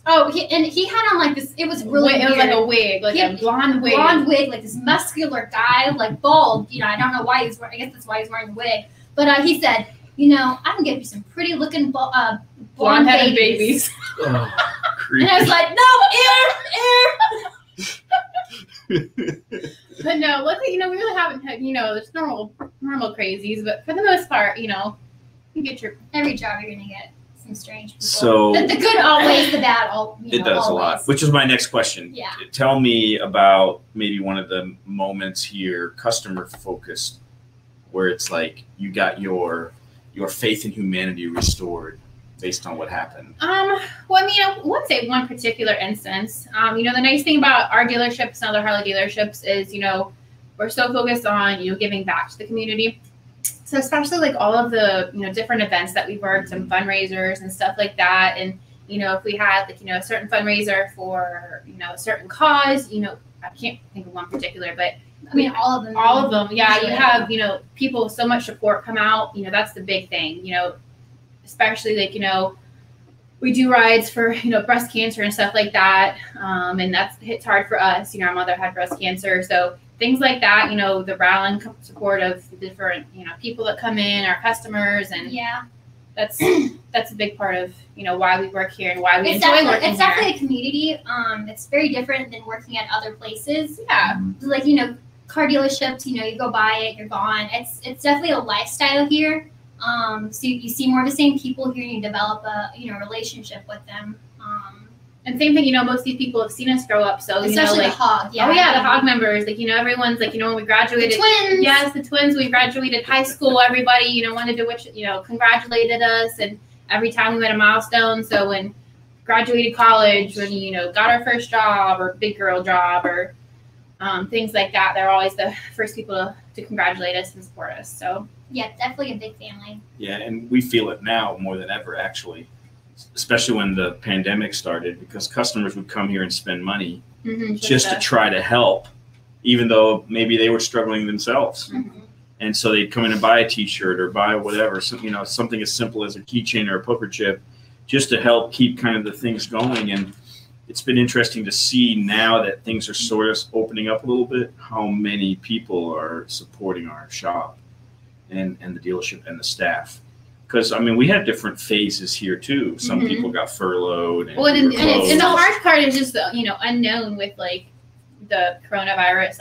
[SPEAKER 2] Oh, he had on like this. It was really
[SPEAKER 3] It was
[SPEAKER 2] weird.
[SPEAKER 3] like a wig, like a blonde wig.
[SPEAKER 2] Blonde wig, like this muscular guy, like bald. I don't know why he's wearing. I guess that's why he's wearing the wig. But he said, I can get you some pretty looking blonde-headed
[SPEAKER 3] babies.
[SPEAKER 1] Oh,
[SPEAKER 2] And I was like, no,
[SPEAKER 3] But no, luckily, we really haven't had, there's normal crazies, but for the most part, you get your.
[SPEAKER 2] every job you're gonna get some strange people.
[SPEAKER 1] So
[SPEAKER 2] the good always, the bad
[SPEAKER 1] it does
[SPEAKER 2] always.
[SPEAKER 1] a lot, which is my next question.
[SPEAKER 2] Yeah.
[SPEAKER 1] Tell me about maybe one of the moments here, customer focused, where it's like you got your faith in humanity restored based on what happened.
[SPEAKER 3] Well, I mean, I wouldn't say one particular instance. The nice thing about our dealerships and other Harley dealerships is, we're so focused on, giving back to the community. So especially like all of the, different events that we worked and fundraisers and stuff like that. And, if we had like, a certain fundraiser for, a certain cause, I can't think of one particular, but
[SPEAKER 2] I mean, all of them.
[SPEAKER 3] all of them. Yeah. You
[SPEAKER 2] Usually.
[SPEAKER 3] have, people, so much support come out, that's the big thing, especially like, we do rides for, breast cancer and stuff like that. And hits hard for us. Our mother had breast cancer. So things like that, the rallying support of the different, people that come in, our customers. And
[SPEAKER 2] Yeah.
[SPEAKER 3] that's a big part of, why we work here and why we
[SPEAKER 2] It's
[SPEAKER 3] enjoy
[SPEAKER 2] definitely,
[SPEAKER 3] working
[SPEAKER 2] it's
[SPEAKER 3] here.
[SPEAKER 2] definitely a community. It's very different than working at other places.
[SPEAKER 3] Yeah.
[SPEAKER 2] Like, car dealerships, you go buy it, you're gone. It's definitely a lifestyle here. So you see more of the same people here and you develop a, relationship with them.
[SPEAKER 3] And same thing, most of these people have seen us grow up. So,
[SPEAKER 2] Especially
[SPEAKER 3] like,
[SPEAKER 2] the hog. Yeah.
[SPEAKER 3] oh yeah, the hog members, like, everyone's like, when we graduated.
[SPEAKER 2] The twins.
[SPEAKER 3] Yes, the twins. We graduated high school. Everybody, wanted to wish, congratulated us. And every time we went to Milestones. So when graduated college, when, got our first job or big girl job or things like that, they're always the first people to congratulate us and support us. So
[SPEAKER 2] Yeah, definitely a big family.
[SPEAKER 1] Yeah, and we feel it now more than ever, actually, especially when the pandemic started, because customers would come here and spend money just to try to help, even though maybe they were struggling themselves.
[SPEAKER 2] Mm-hmm.
[SPEAKER 1] And so they'd come in and buy a T-shirt or buy whatever, something as simple as a keychain or a poker chip, just to help keep kind of the things going. And it's been interesting to see now that things are sort of opening up a little bit, how many people are supporting our shop and the dealership and the staff. Because, we had different phases here, too. Some people got furloughed. And,
[SPEAKER 3] well, and
[SPEAKER 1] we were closed.
[SPEAKER 3] the hard part is just, unknown with, like, the coronavirus.